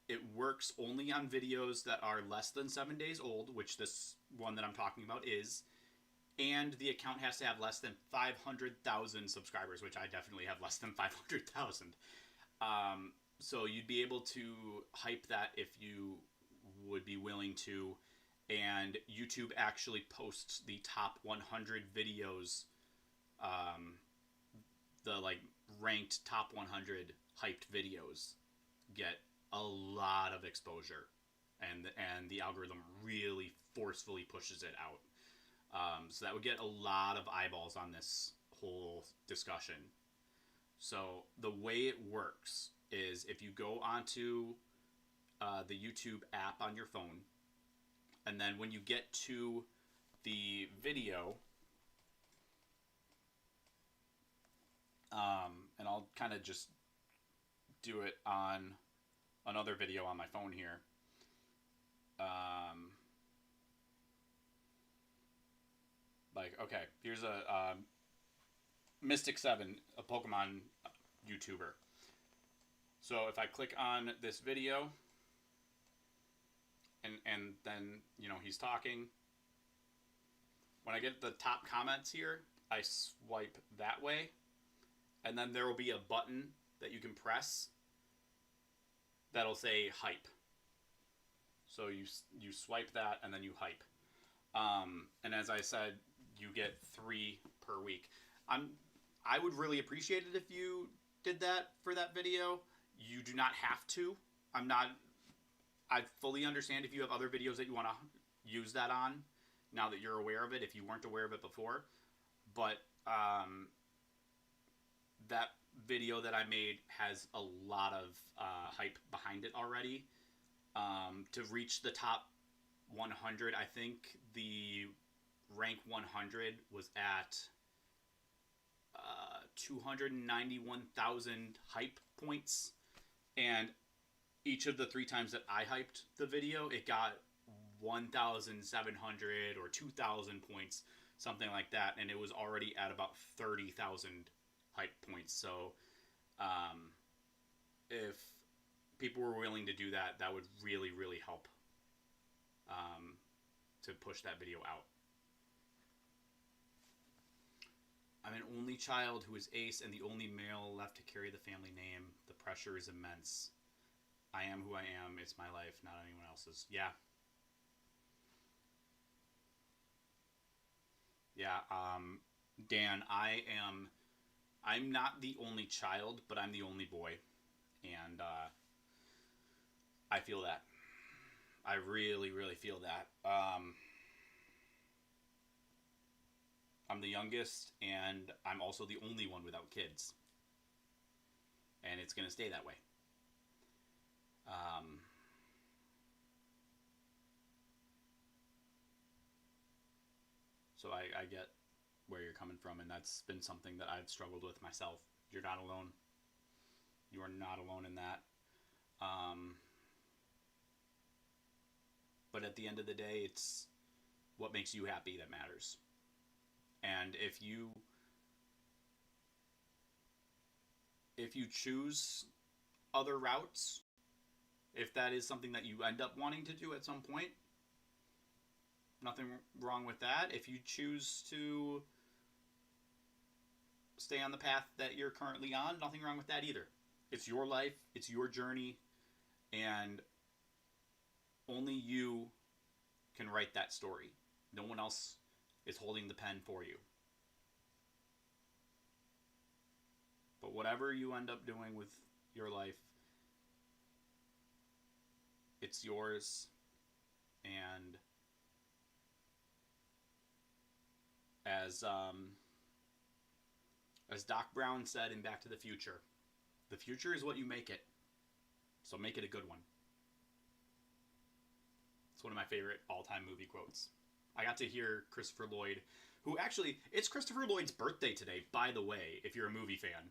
Speaker 1: it works only on videos that are less than 7 days old, which this one that I'm talking about is. And the account has to have less than 500,000 subscribers, which I definitely have less than 500,000. So you'd be able to hype that if you would be willing to. And YouTube actually posts the top 100 videos, the like ranked top 100 hyped videos get a lot of exposure, and the algorithm really forcefully pushes it out. So that would get a lot of eyeballs on this whole discussion. So the way it works is if you go onto the YouTube app on your phone, and then when you get to the video, and I'll kind of just do it on another video on my phone here. Okay, here's a Mystic7, a Pokemon YouTuber. So if I click on this video, and then, he's talking. When I get the top comments here, I swipe that way, and then there will be a button that you can press that'll say hype. So you swipe that, and then you hype. And as I said, you get 3 per week. I would really appreciate it if you did that for that video. You do not have to. I fully understand if you have other videos that you want to use that on, now that you're aware of it, if you weren't aware of it before. But that video that I made has a lot of hype behind it already. To reach the top 100, I think the rank 100 was at 291,000 hype points, and each of the 3 times that I hyped the video, it got 1,700 or 2,000 points, something like that, and it was already at about 30,000 hype points. So if people were willing to do that, that would really, really help to push that video out. I'm an only child who is ace and the only male left to carry the family name. The pressure is immense. I am who I am. It's my life, not anyone else's. Yeah. Yeah, Dan, I'm not the only child, but I'm the only boy. And I feel that. I really, really feel that. I'm the youngest, and I'm also the only one without kids. And it's going to stay that way. So I get where you're coming from, and that's been something that I've struggled with myself. You're not alone. You are not alone in that. But at the end of the day, it's what makes you happy that matters. And if you choose other routes, if that is something that you end up wanting to do at some point, nothing wrong with that. If you choose to stay on the path that you're currently on, nothing wrong with that either. It's your life, it's your journey, and only you can write that story. No one else is holding the pen for you. But whatever you end up doing with your life, it's yours. And as Doc Brown said in Back to the Future is what you make it. So make it a good one. It's one of my favorite all-time movie quotes. I got to hear Christopher Lloyd, who actually, it's Christopher Lloyd's birthday today, by the way, if you're a movie fan.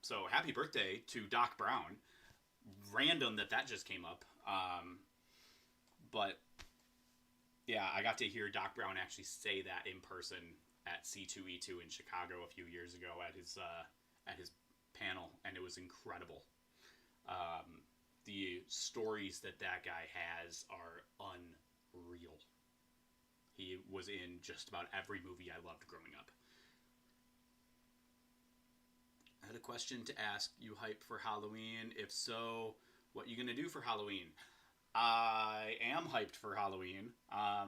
Speaker 1: So happy birthday to Doc Brown. Random that just came up. But yeah, I got to hear Doc Brown actually say that in person at C2E2 in Chicago a few years ago at his panel, and it was incredible. The stories that guy has are unreal. He was in just about every movie I loved growing up. I had a question to ask. You hyped for Halloween? If so, what are you going to do for Halloween? I am hyped for Halloween.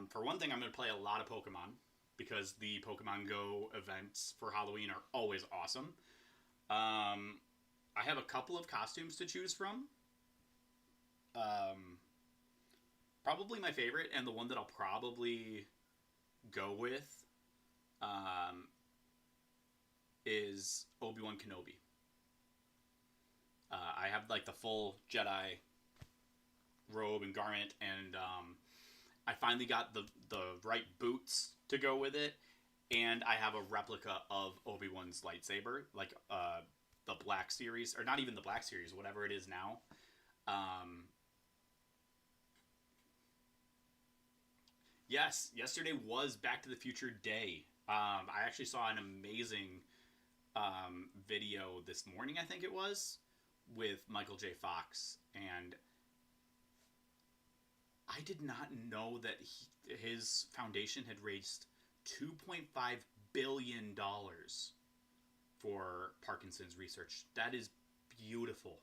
Speaker 1: For one thing, I'm going to play a lot of Pokemon, because the Pokemon Go events for Halloween are always awesome. I have a couple of costumes to choose from. Probably my favorite, and the one that I'll probably go with, is Obi-Wan Kenobi. I have like the full Jedi robe and garment, and I finally got the right boots to go with it, and I have a replica of Obi-Wan's lightsaber, like the Black Series, or not even the Black Series, whatever it is now. Yes, yesterday was Back to the Future Day. I actually saw an amazing video this morning, I think it was, with Michael J. Fox, and I did not know that his foundation had raised $2.5 billion for Parkinson's research. That is beautiful.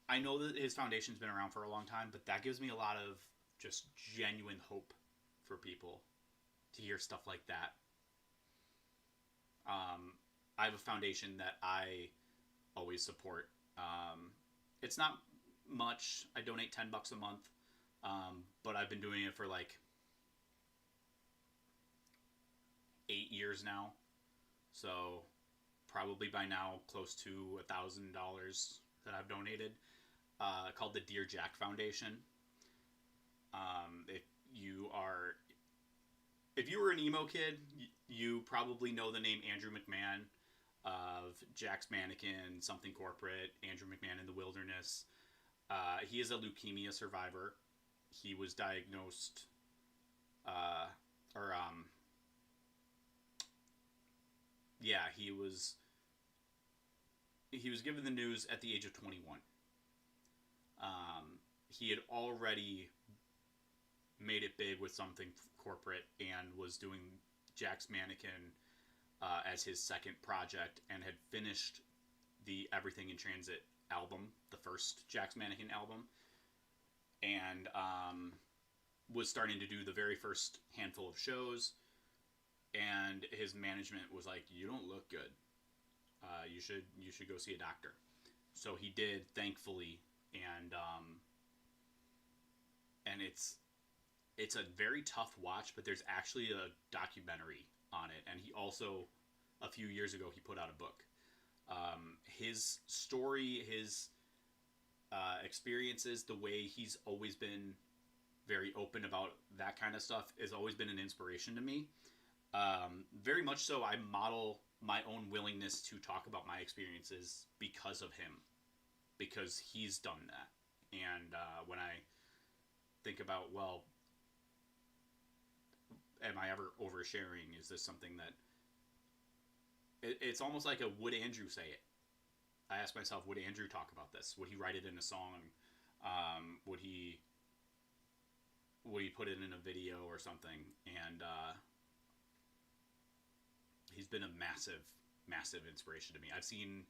Speaker 1: I know that his foundation's been around for a long time, but that gives me a lot of just genuine hope for people to hear stuff like that. I have a foundation that I always support. It's not much. I donate $10 a month, but I've been doing it for like 8 years now. So probably by now close to $1,000 that I've donated. Called the Dear Jack Foundation. If you were an emo kid, you probably know the name Andrew McMahon of Jack's Mannequin, Something Corporate, Andrew McMahon in the Wilderness. He is a leukemia survivor. He was diagnosed, he was given the news at the age of 21. He had already made it big with Something Corporate and was doing Jack's Mannequin as his second project, and had finished the Everything in Transit album, the first Jack's Mannequin album, and was starting to do the very first handful of shows, and his management was like, "You don't look good. You should go see a doctor." So he did, thankfully, and it's it's a very tough watch, but there's actually a documentary on it. And he also, a few years ago, he put out a book. His story, his experiences, the way he's always been very open about that kind of stuff has always been an inspiration to me. Very much so, I model my own willingness to talk about my experiences because of him, because he's done that. And when I think about, well, am I ever oversharing? Is this something that... It's almost like a would Andrew say it? I ask myself, would Andrew talk about this? Would he write it in a song? Would he put it in a video or something? And he's been a massive, massive inspiration to me. I've seen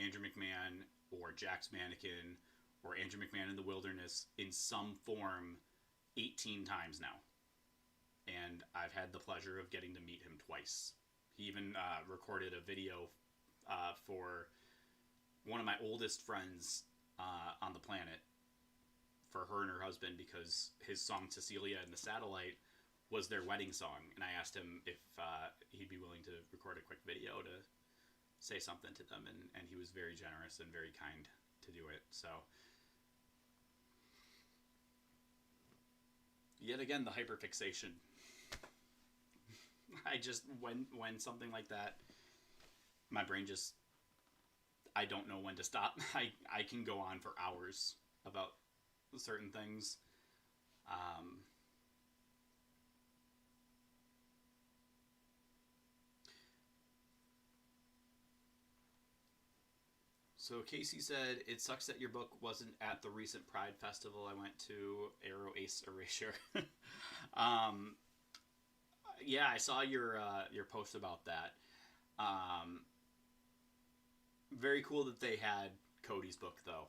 Speaker 1: Andrew McMahon or Jack's Mannequin or Andrew McMahon in the Wilderness in some form 18 times now. And I've had the pleasure of getting to meet him twice. He even recorded a video for one of my oldest friends on the planet, for her and her husband, because his song Cecilia and the Satellite was their wedding song. And I asked him if he'd be willing to record a quick video to say something to them. And he was very generous and very kind to do it. So, yet again, the hyperfixation. I just, when something like that, my brain just, I don't know when to stop. I can go on for hours about certain things. So Casey said, it sucks that your book wasn't at the recent Pride Festival I went to, Arrow Ace Erasure. Yeah, I saw your post about that. Very cool that they had Cody's book, though.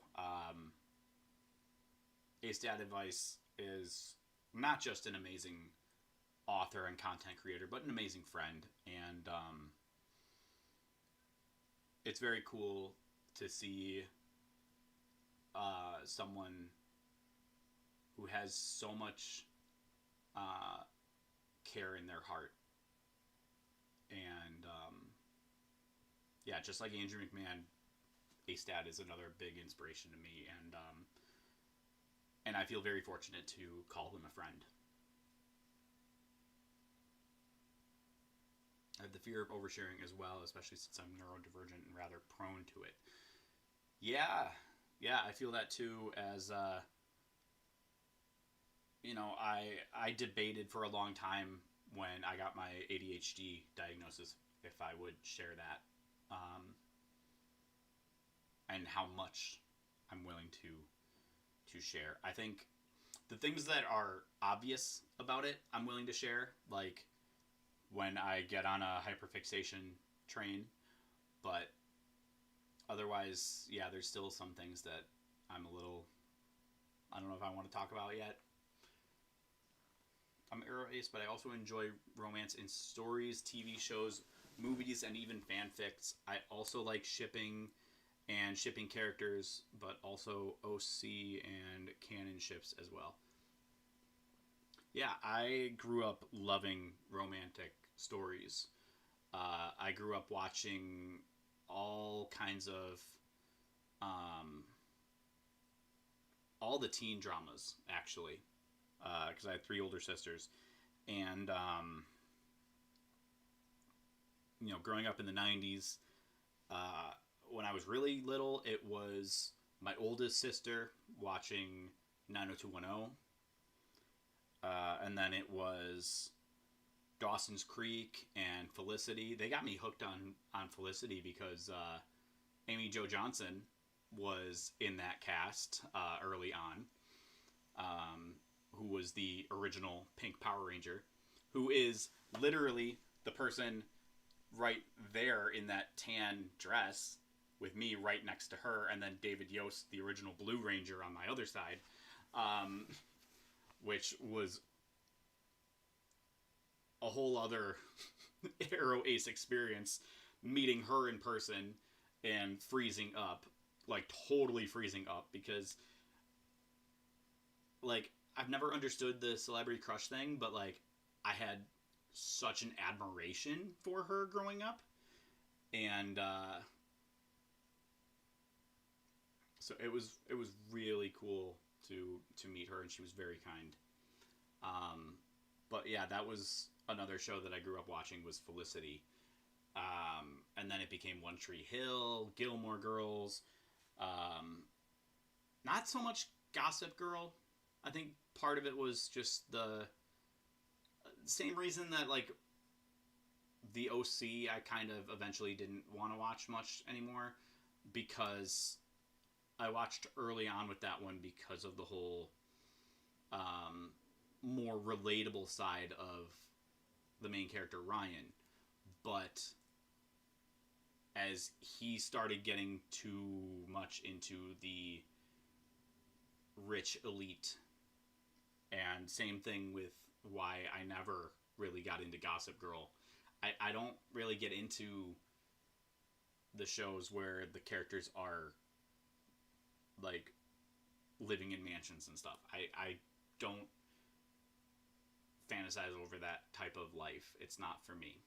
Speaker 1: Ace Dad Advice is not just an amazing author and content creator, but an amazing friend. And it's very cool to see someone who has so much care in their heart. And yeah, just like Andrew McMahon, Ace Dad is another big inspiration to me, and I feel very fortunate to call him a friend. I have the fear of oversharing as well, especially since I'm neurodivergent and rather prone to it. Yeah, I feel that too. As you know, I debated for a long time when I got my ADHD diagnosis if I would share that, and how much I'm willing to share. I think the things that are obvious about it, I'm willing to share, like when I get on a hyperfixation train, but otherwise, yeah, there's still some things that I'm a little, I don't know if I want to talk about yet. I'm Arrow Ace, but I also enjoy romance in stories, TV shows, movies, and even fanfics. I also like shipping and shipping characters, but also OC and canon ships as well. Yeah, I grew up loving romantic stories. I grew up watching all kinds of all the teen dramas, actually, because I had 3 older sisters, and you know, growing up in the 90s, when I was really little, it was my oldest sister watching 90210, and then it was Dawson's Creek and Felicity. They got me hooked on Felicity because Amy Jo Johnson was in that cast early on, who was the original Pink Power Ranger, who is literally the person right there in that tan dress with me right next to her, and then David Yost, the original Blue Ranger, on my other side, which was a whole other Arrow Ace experience, meeting her in person and freezing up, like totally freezing up, because like I've never understood the celebrity crush thing, but like I had such an admiration for her growing up, and so it was really cool to meet her, and she was very kind. But yeah, that was another show that I grew up watching was Felicity, and then it became One Tree Hill, Gilmore Girls, not so much Gossip Girl. I think part of it was just the same reason that like the OC I kind of eventually didn't want to watch much anymore, because I watched early on with that one because of the whole more relatable side of the main character Ryan. But as he started getting too much into the rich elite, and same thing with why I never really got into Gossip Girl. I don't really get into the shows where the characters are like living in mansions and stuff. I don't fantasize over that type of life. It's not for me.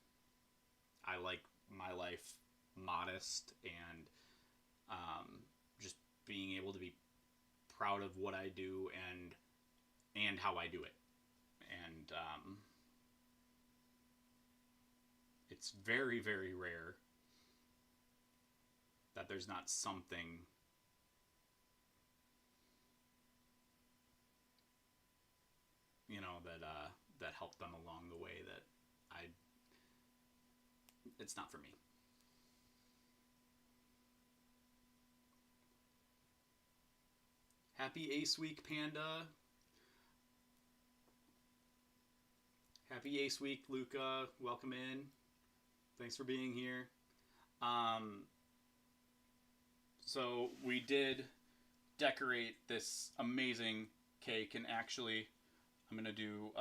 Speaker 1: I like my life modest and just being able to be proud of what I do and how I do it. And it's very, very rare that there's not something that helped them along the way that it's not for me. Happy Ace Week, Panda. Happy Ace Week, Luca. Welcome in. Thanks for being here. So we did decorate this amazing cake, and actually I'm going to do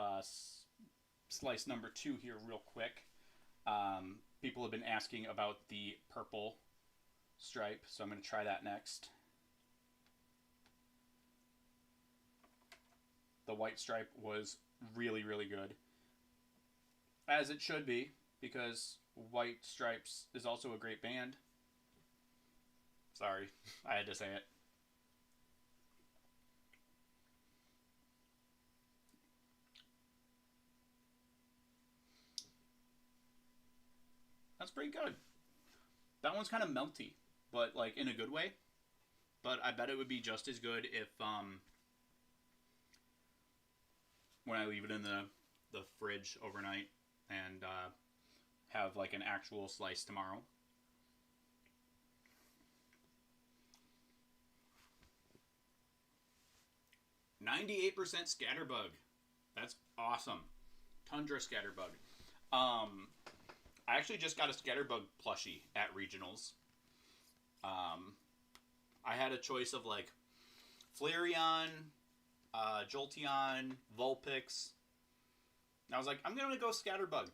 Speaker 1: slice number 2 here real quick. People have been asking about the purple stripe, so I'm going to try that next. The white stripe was really, really good. As it should be, because White Stripes is also a great band. Sorry, I had to say it. That's pretty good. That one's kind of melty, but like in a good way. But I bet it would be just as good if when I leave it in the fridge overnight and have like an actual slice tomorrow. "98% scatterbug." That's awesome. Tundra scatterbug. I actually just got a scatterbug plushie at regionals. I had a choice of like Flareon, Jolteon, Vulpix. And I was like, I'm going to go scatterbug.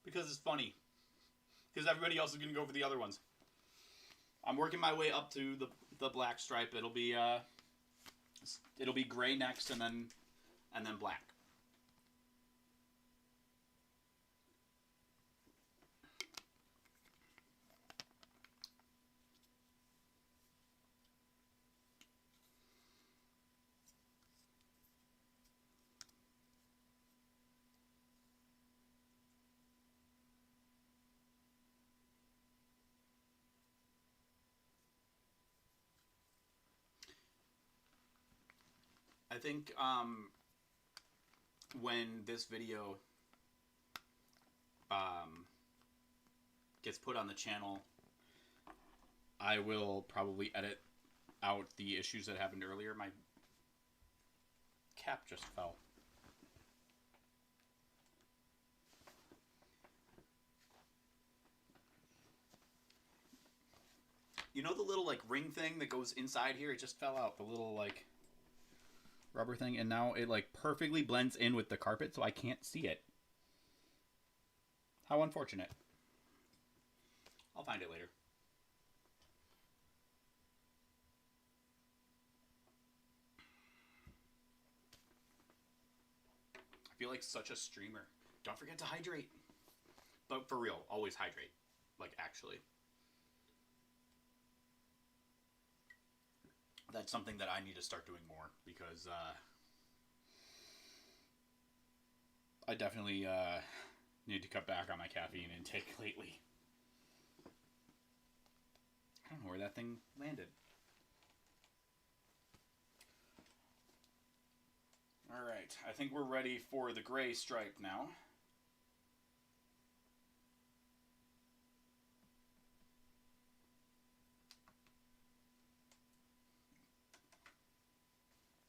Speaker 1: Because it's funny. Because everybody else is going to go for the other ones. I'm working my way up to the black stripe. It'll be gray next, and then black. I think when this video gets put on the channel, I will probably edit out the issues that happened earlier. My cap just fell. You know the little like ring thing that goes inside here? It just fell out. The little like rubber thing, and now it like perfectly blends in with the carpet, so I can't see it. How unfortunate. I'll find it later. feel like such a streamer. Don't forget to hydrate. But for real, always hydrate. Like, actually. That's something that I need to start doing more, because I definitely need to cut back on my caffeine intake lately. I don't know where that thing landed. Alright, I think we're ready for the gray stripe now.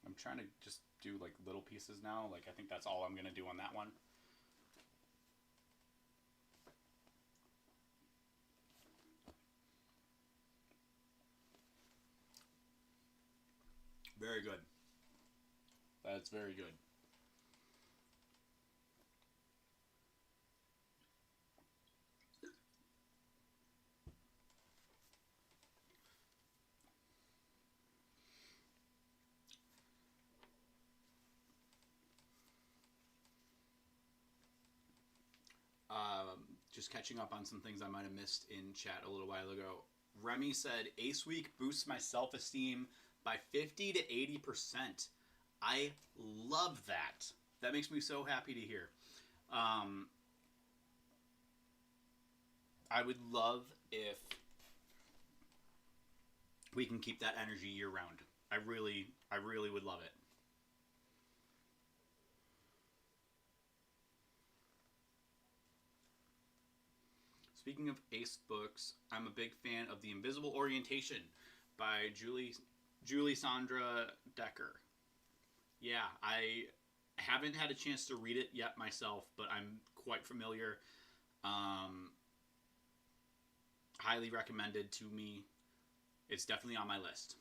Speaker 1: I'm trying to just do like little pieces now. Like, I think that's all I'm going to do on that one. Very good. That's very good. Just catching up on some things I might have missed in chat a little while ago. Remy said, Ace Week boosts my self-esteem by 50 to 80%. I love that. That makes me so happy to hear. I would love if we can keep that energy year round. I really would love it. Speaking of Ace books, I'm a big fan of The Invisible Orientation by Julie Sandra Decker. Yeah, I haven't had a chance to read it yet myself, but I'm quite familiar. Highly recommended to me. It's definitely on my list.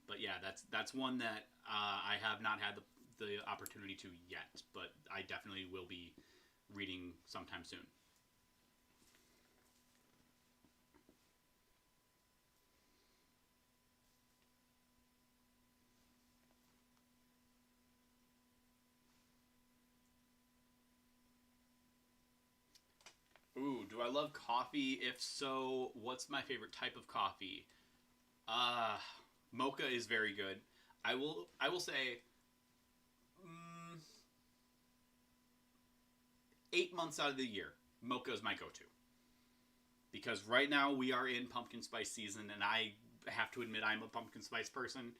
Speaker 1: But yeah, that's one that I have not had the opportunity to yet, but I definitely will be reading sometime soon. Ooh, do I love coffee? If so, what's my favorite type of coffee? Mocha is very good. I will say 8 months out of the year, mocha is my go-to. Because right now we are in pumpkin spice season, and I have to admit I'm a pumpkin spice person.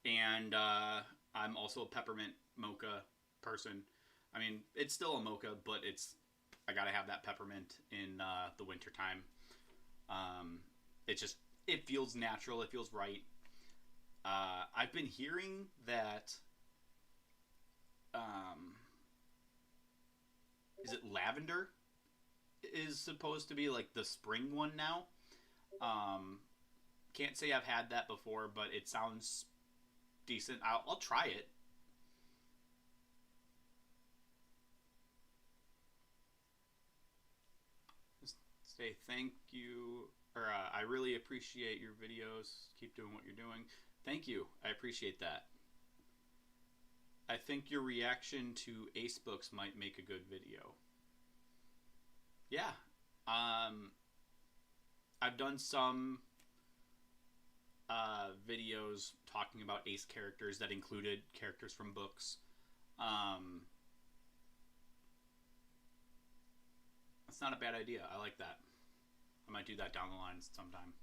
Speaker 1: And I'm also a peppermint mocha person. I mean, it's still a mocha, but I gotta have that peppermint in the wintertime. It feels natural, it feels right. I've been hearing that is it lavender is supposed to be like the spring one now. Can't say I've had that before, but it sounds decent. I'll try it. Just say thank you, or I really appreciate your videos. Keep doing what you're doing. Thank you. I appreciate that. I think your reaction to Ace books might make a good video. Yeah. I've done some videos talking about Ace characters that included characters from books. That's not a bad idea. I like that. I might do that down the line sometime.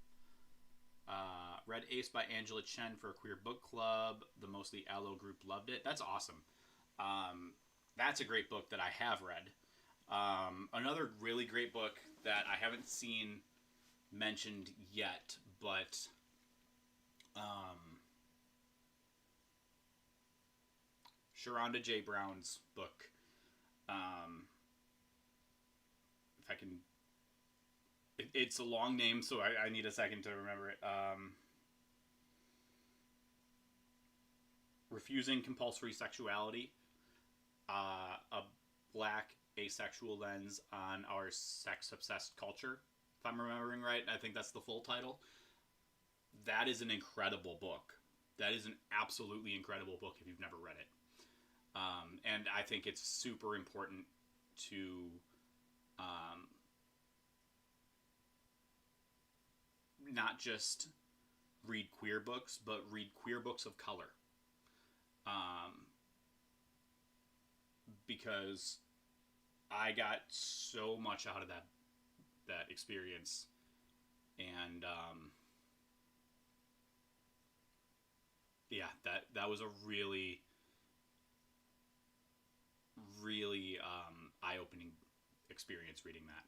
Speaker 1: Read Ace by Angela Chen for a queer book club. The Mostly Aloe group loved it. That's awesome. That's a great book that I have read. Another really great book that I haven't seen mentioned yet, but Sharonda J. Brown's book. If I can... It's a long name, so I need a second to remember it. Refusing Compulsory Sexuality. A black asexual lens on our sex-obsessed culture. If I'm remembering right, I think that's the full title. That is an incredible book. That is an absolutely incredible book if you've never read it. And I think it's super important to not just read queer books, but read queer books of color. Because I got so much out of that experience, and yeah, that was a really eye-opening experience reading that.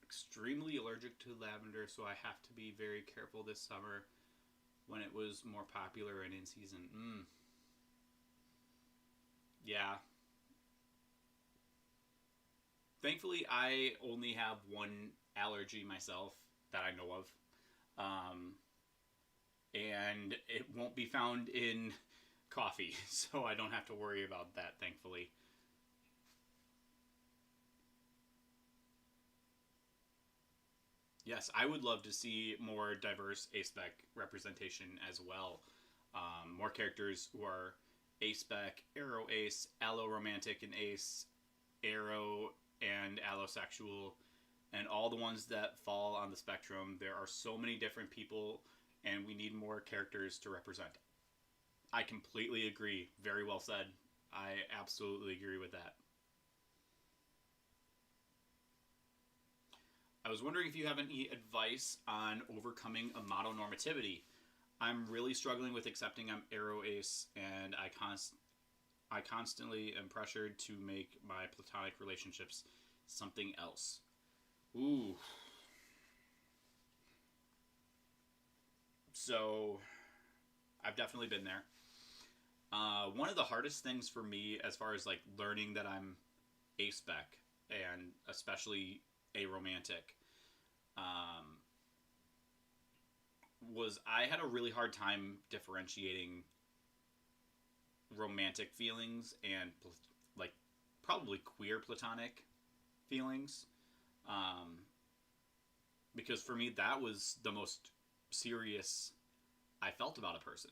Speaker 1: Extremely allergic to lavender, so I have to be very careful this summer when it was more popular and in season. Yeah. Thankfully, I only have one allergy myself that I know of. And it won't be found in coffee, so I don't have to worry about that, thankfully. Yes, I would love to see more diverse Aspec representation as well. More characters who are Aspec, Aro Ace, Alloromantic and Ace, Aro and Allosexual, and all the ones that fall on the spectrum. There are so many different people, and we need more characters to represent. I completely agree. Very well said. I absolutely agree with that. I was wondering if you have any advice on overcoming amatonormativity. I'm really struggling with accepting I'm Aro Ace, and I constantly am pressured to make my platonic relationships something else. Ooh. So, I've definitely been there. One of the hardest things for me, as far as like learning that I'm Aspec, and especially aromantic, um, was I had a really hard time differentiating romantic feelings and like probably queer platonic feelings, um, because for me that was the most serious I felt about a person.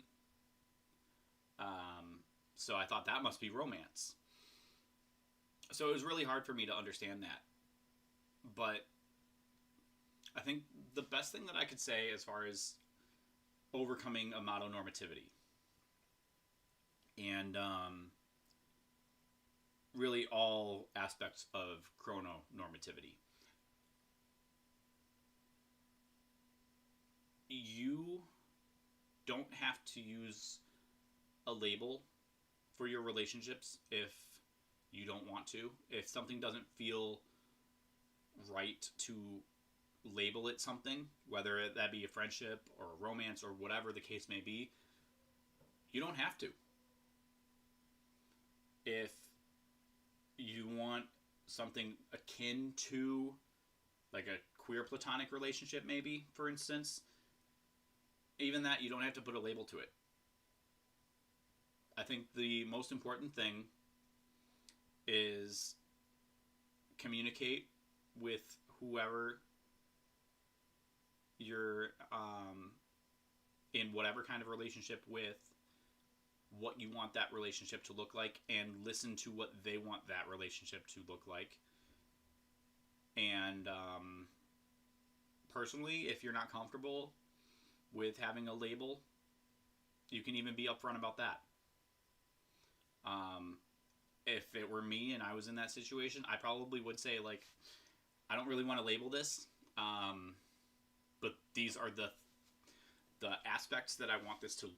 Speaker 1: So I thought that must be romance. So it was really hard for me to understand that. But I think the best thing that I could say as far as overcoming amatonormativity and really all aspects of chrononormativity, you don't have to use a label for your relationships if you don't want to. If something doesn't feel right to label it something, whether that be a friendship or a romance or whatever the case may be, you don't have to. If you want something akin to like a queer platonic relationship, maybe, for instance, even that, you don't have to put a label to it. I think the most important thing is communicate with whoever you're in whatever kind of relationship with, what you want that relationship to look like, and listen to what they want that relationship to look like. And personally, if you're not comfortable with having a label, you can even be upfront about that. If it were me and I was in that situation, I probably would say, like, I don't really want to label this, but these are the aspects that I want this to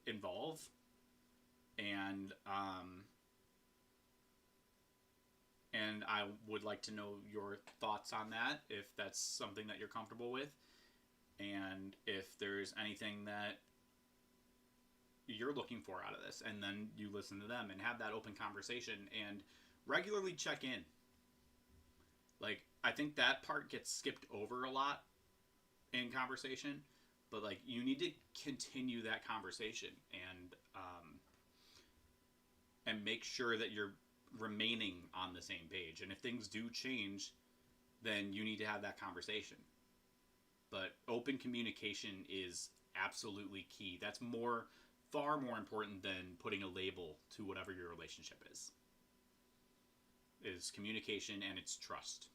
Speaker 1: involve, and I would like to know your thoughts on that, if that's something that you're comfortable with, and if there's anything that you're looking for out of this, and then you listen to them and have that open conversation and regularly check in. Like, I think that part gets skipped over a lot in conversation, but like, you need to continue that conversation, and make sure that you're remaining on the same page. And if things do change, then you need to have that conversation. But open communication is absolutely key. That's far more important than putting a label to whatever your relationship is communication, and it's trust.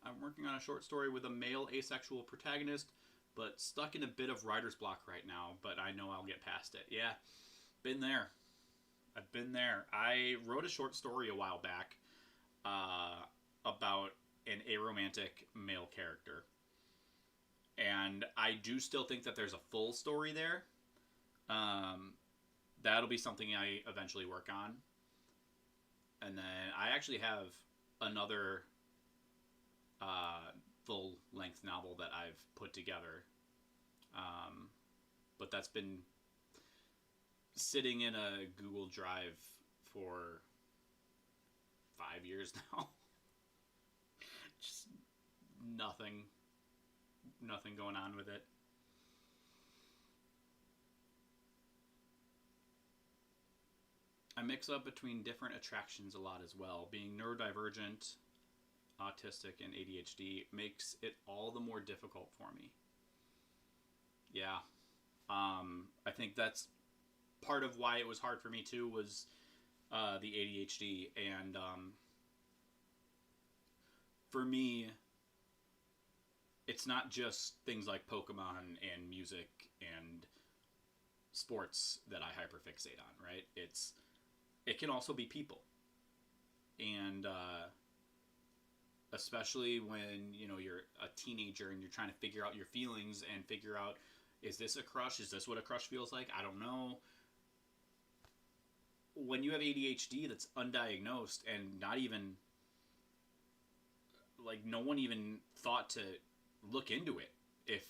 Speaker 1: I'm working on a short story with a male asexual protagonist, but stuck in a bit of writer's block right now, but I know I'll get past it. Yeah, been there. I've been there. I wrote a short story a while back about an aromantic male character. And I do still think that there's a full story there. That'll be something I eventually work on. And then I actually have another full-length novel that I've put together. But that's been sitting in a Google Drive for 5 years now. Just nothing going on with it. I mix up between different attractions a lot as well. Being neurodivergent, autistic, and ADHD makes it all the more difficult for me. Yeah. I think that's part of why it was hard for me too, was the ADHD. And for me, it's not just things like Pokemon and music and sports that I hyperfixate on, right? It can also be people. And especially when, you're a teenager and you're trying to figure out your feelings and figure out, is this a crush? Is this what a crush feels like? I don't know. When you have ADHD that's undiagnosed and not even, no one even thought to look into it if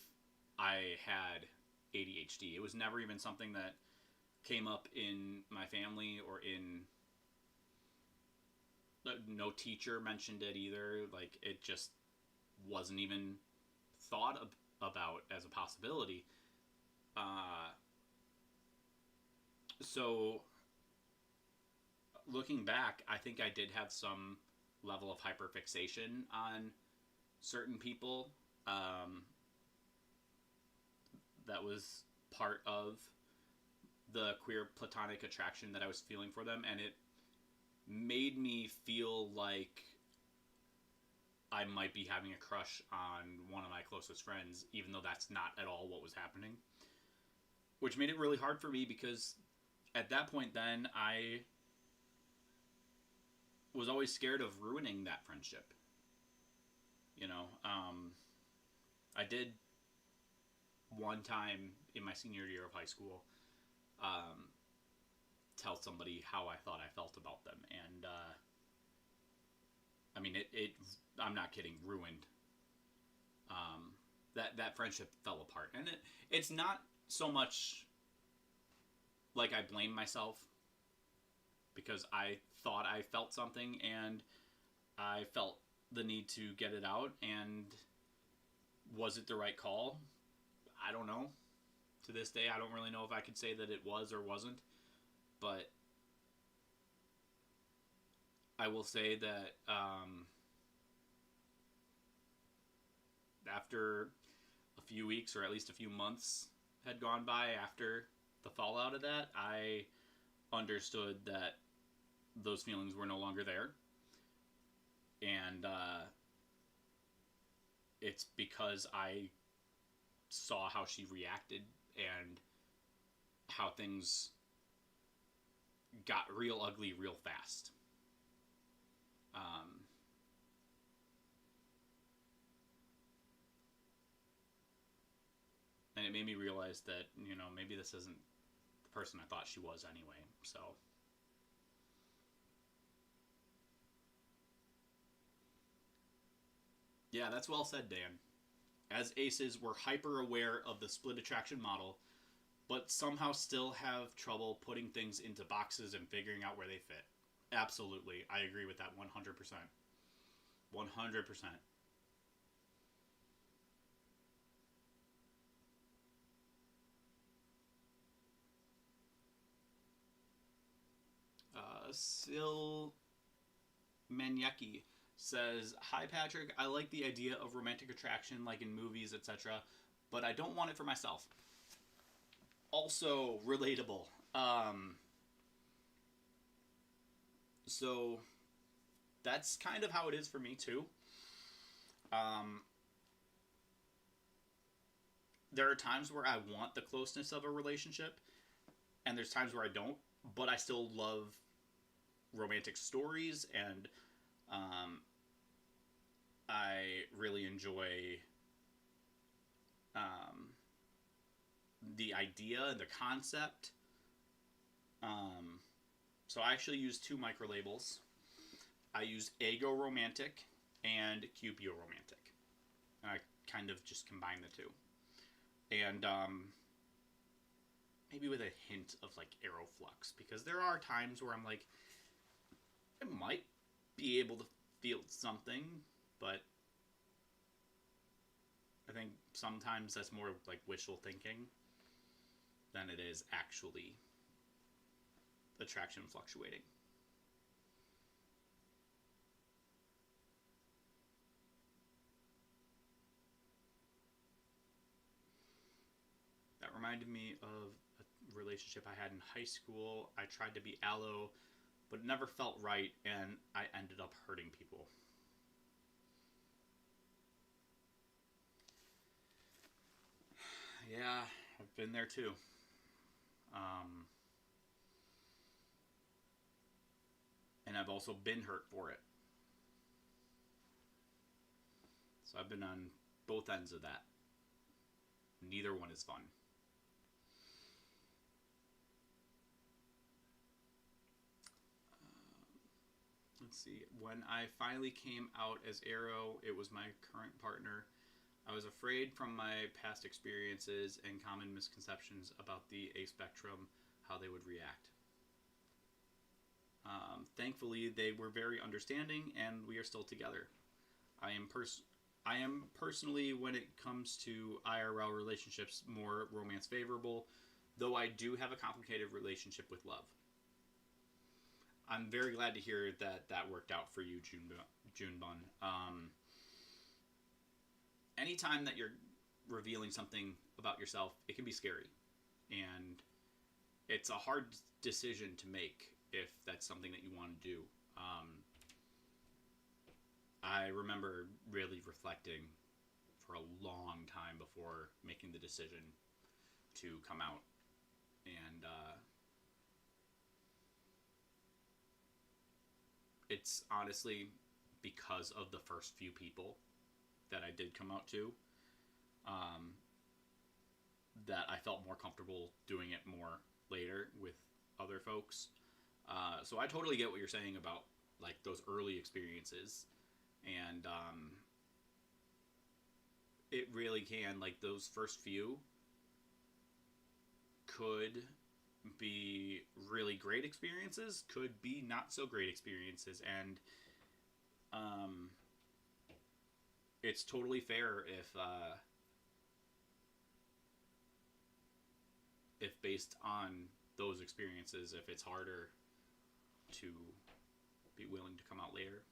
Speaker 1: I had ADHD. It was never even something that came up in my family or in... No teacher mentioned it either. It just wasn't even thought about as a possibility. So, looking back, I think I did have some level of hyperfixation on certain people. That was part of the queer platonic attraction that I was feeling for them, and it made me feel like I might be having a crush on one of my closest friends, even though that's not at all what was happening. Which made it really hard for me because at that point then, I was always scared of ruining that friendship. I did one time in my senior year of high school tell somebody how I thought I felt about them, and I'm not kidding, ruined. That friendship fell apart, and it's not so much like I blame myself, because I thought I felt something and I felt the need to get it out, and was it the right call? I don't know. To this day, I don't really know if I could say that it was or wasn't. But I will say that after a few weeks, or at least a few months had gone by after the fallout of that, I understood that those feelings were no longer there. And it's because I saw how she reacted and how things got real ugly real fast. And it made me realize that, maybe this isn't the person I thought she was anyway, so... Yeah, that's well said, Dan. As aces, we're hyper-aware of the split attraction model, but somehow still have trouble putting things into boxes and figuring out where they fit. Absolutely. I agree with that 100%. 100%. Sil Manyeki says, "Hi Patrick, I like the idea of romantic attraction like in movies, etc., but I don't want it for myself." Also relatable. So that's kind of how it is for me too. There are times where I want the closeness of a relationship, and there's times where I don't, but I still love romantic stories, and I really enjoy the idea and the concept. So I actually use two micro labels. I use agoromantic and cupioromantic. I kind of just combine the two. And maybe with a hint of like aeroflux, because there are times where I'm like, I might be able to feel something, but I think sometimes that's more like wishful thinking than it is actually attraction fluctuating. That reminded me of a relationship I had in high school. I tried to be allo, but it never felt right, and I ended up hurting people. Yeah, I've been there too. And I've also been hurt for it. So I've been on both ends of that. Neither one is fun. Let's see. When I finally came out as Arrow, it was my current partner. I was afraid from my past experiences and common misconceptions about the A spectrum, how they would react. Thankfully, they were very understanding, and we are still together. I am personally, when it comes to IRL relationships, more romance favorable, though I do have a complicated relationship with love. I'm very glad to hear that that worked out for you, Junebun. Anytime that you're revealing something about yourself, it can be scary. And it's a hard decision to make if that's something that you want to do. I remember really reflecting for a long time before making the decision to come out. And it's honestly because of the first few people that I did come out to that I felt more comfortable doing it more later with other folks. So I totally get what you're saying about like those early experiences, and it really can, like those first few could be really great experiences, could be not so great experiences, and it's totally fair if based on those experiences, if it's harder to be willing to come out later.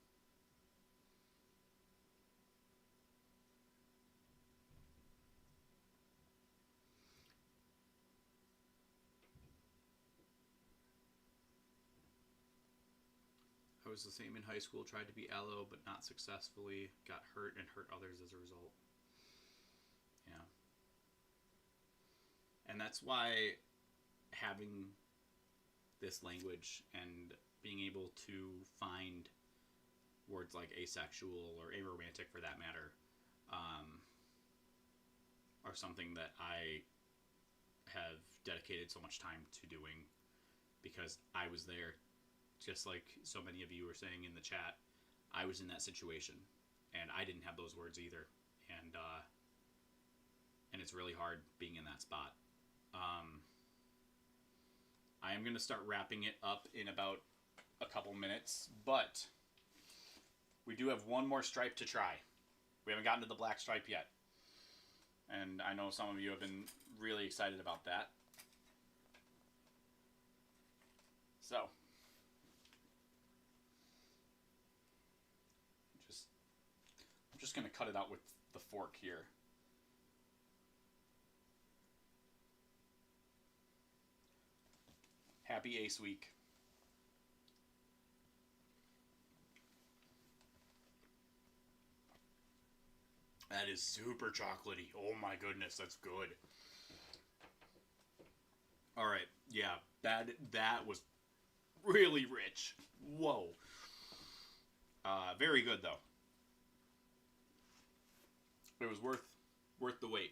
Speaker 1: I was the same in high school, tried to be allo, but not successfully, got hurt and hurt others as a result. Yeah. And that's why having this language and being able to find words like asexual or aromantic for that matter are something that I have dedicated so much time to doing, because I was there. Just like so many of you were saying in the chat, I was in that situation, and I didn't have those words either, and it's really hard being in that spot. I am going to start wrapping it up in about a couple minutes, but we do have one more stripe to try. We haven't gotten to the black stripe yet, and I know some of you have been really excited about that. So just going to cut it out with the fork here. Happy Ace Week. That is super chocolatey. Oh my goodness, that's good. All right, yeah, that was really rich. Whoa. Very good though. It was worth the wait.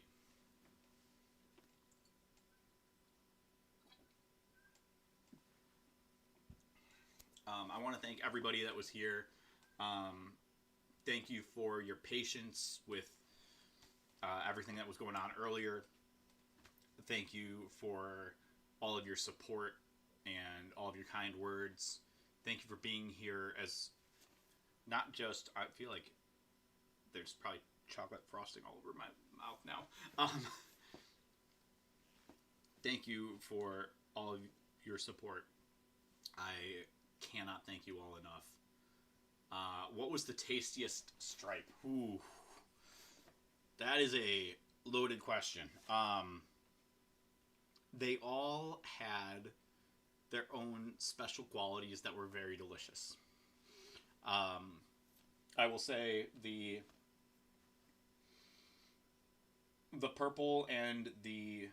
Speaker 1: I want to thank everybody that was here. Thank you for your patience with everything that was going on earlier. Thank you for all of your support and all of your kind words. Thank you for being here as not just, I feel like there's probably chocolate frosting all over my mouth now. Thank you for all of your support. I cannot thank you all enough. What was the tastiest stripe? Ooh, that is a loaded question. They all had their own special qualities that were very delicious. I will say the purple and the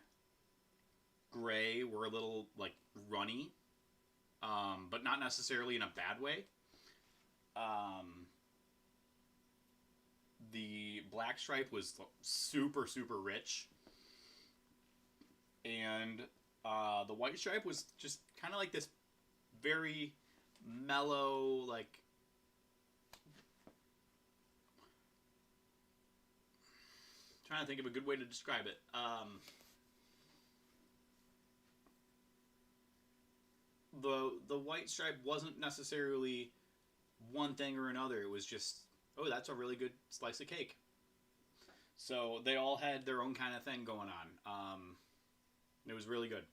Speaker 1: gray were a little like runny, but not necessarily in a bad way. The black stripe was super, super rich. And the white stripe was just kind of like this very mellow, like... trying to think of a good way to describe it. The white stripe wasn't necessarily one thing or another. It was just, oh, that's a really good slice of cake. So they all had their own kind of thing going on. It was really good.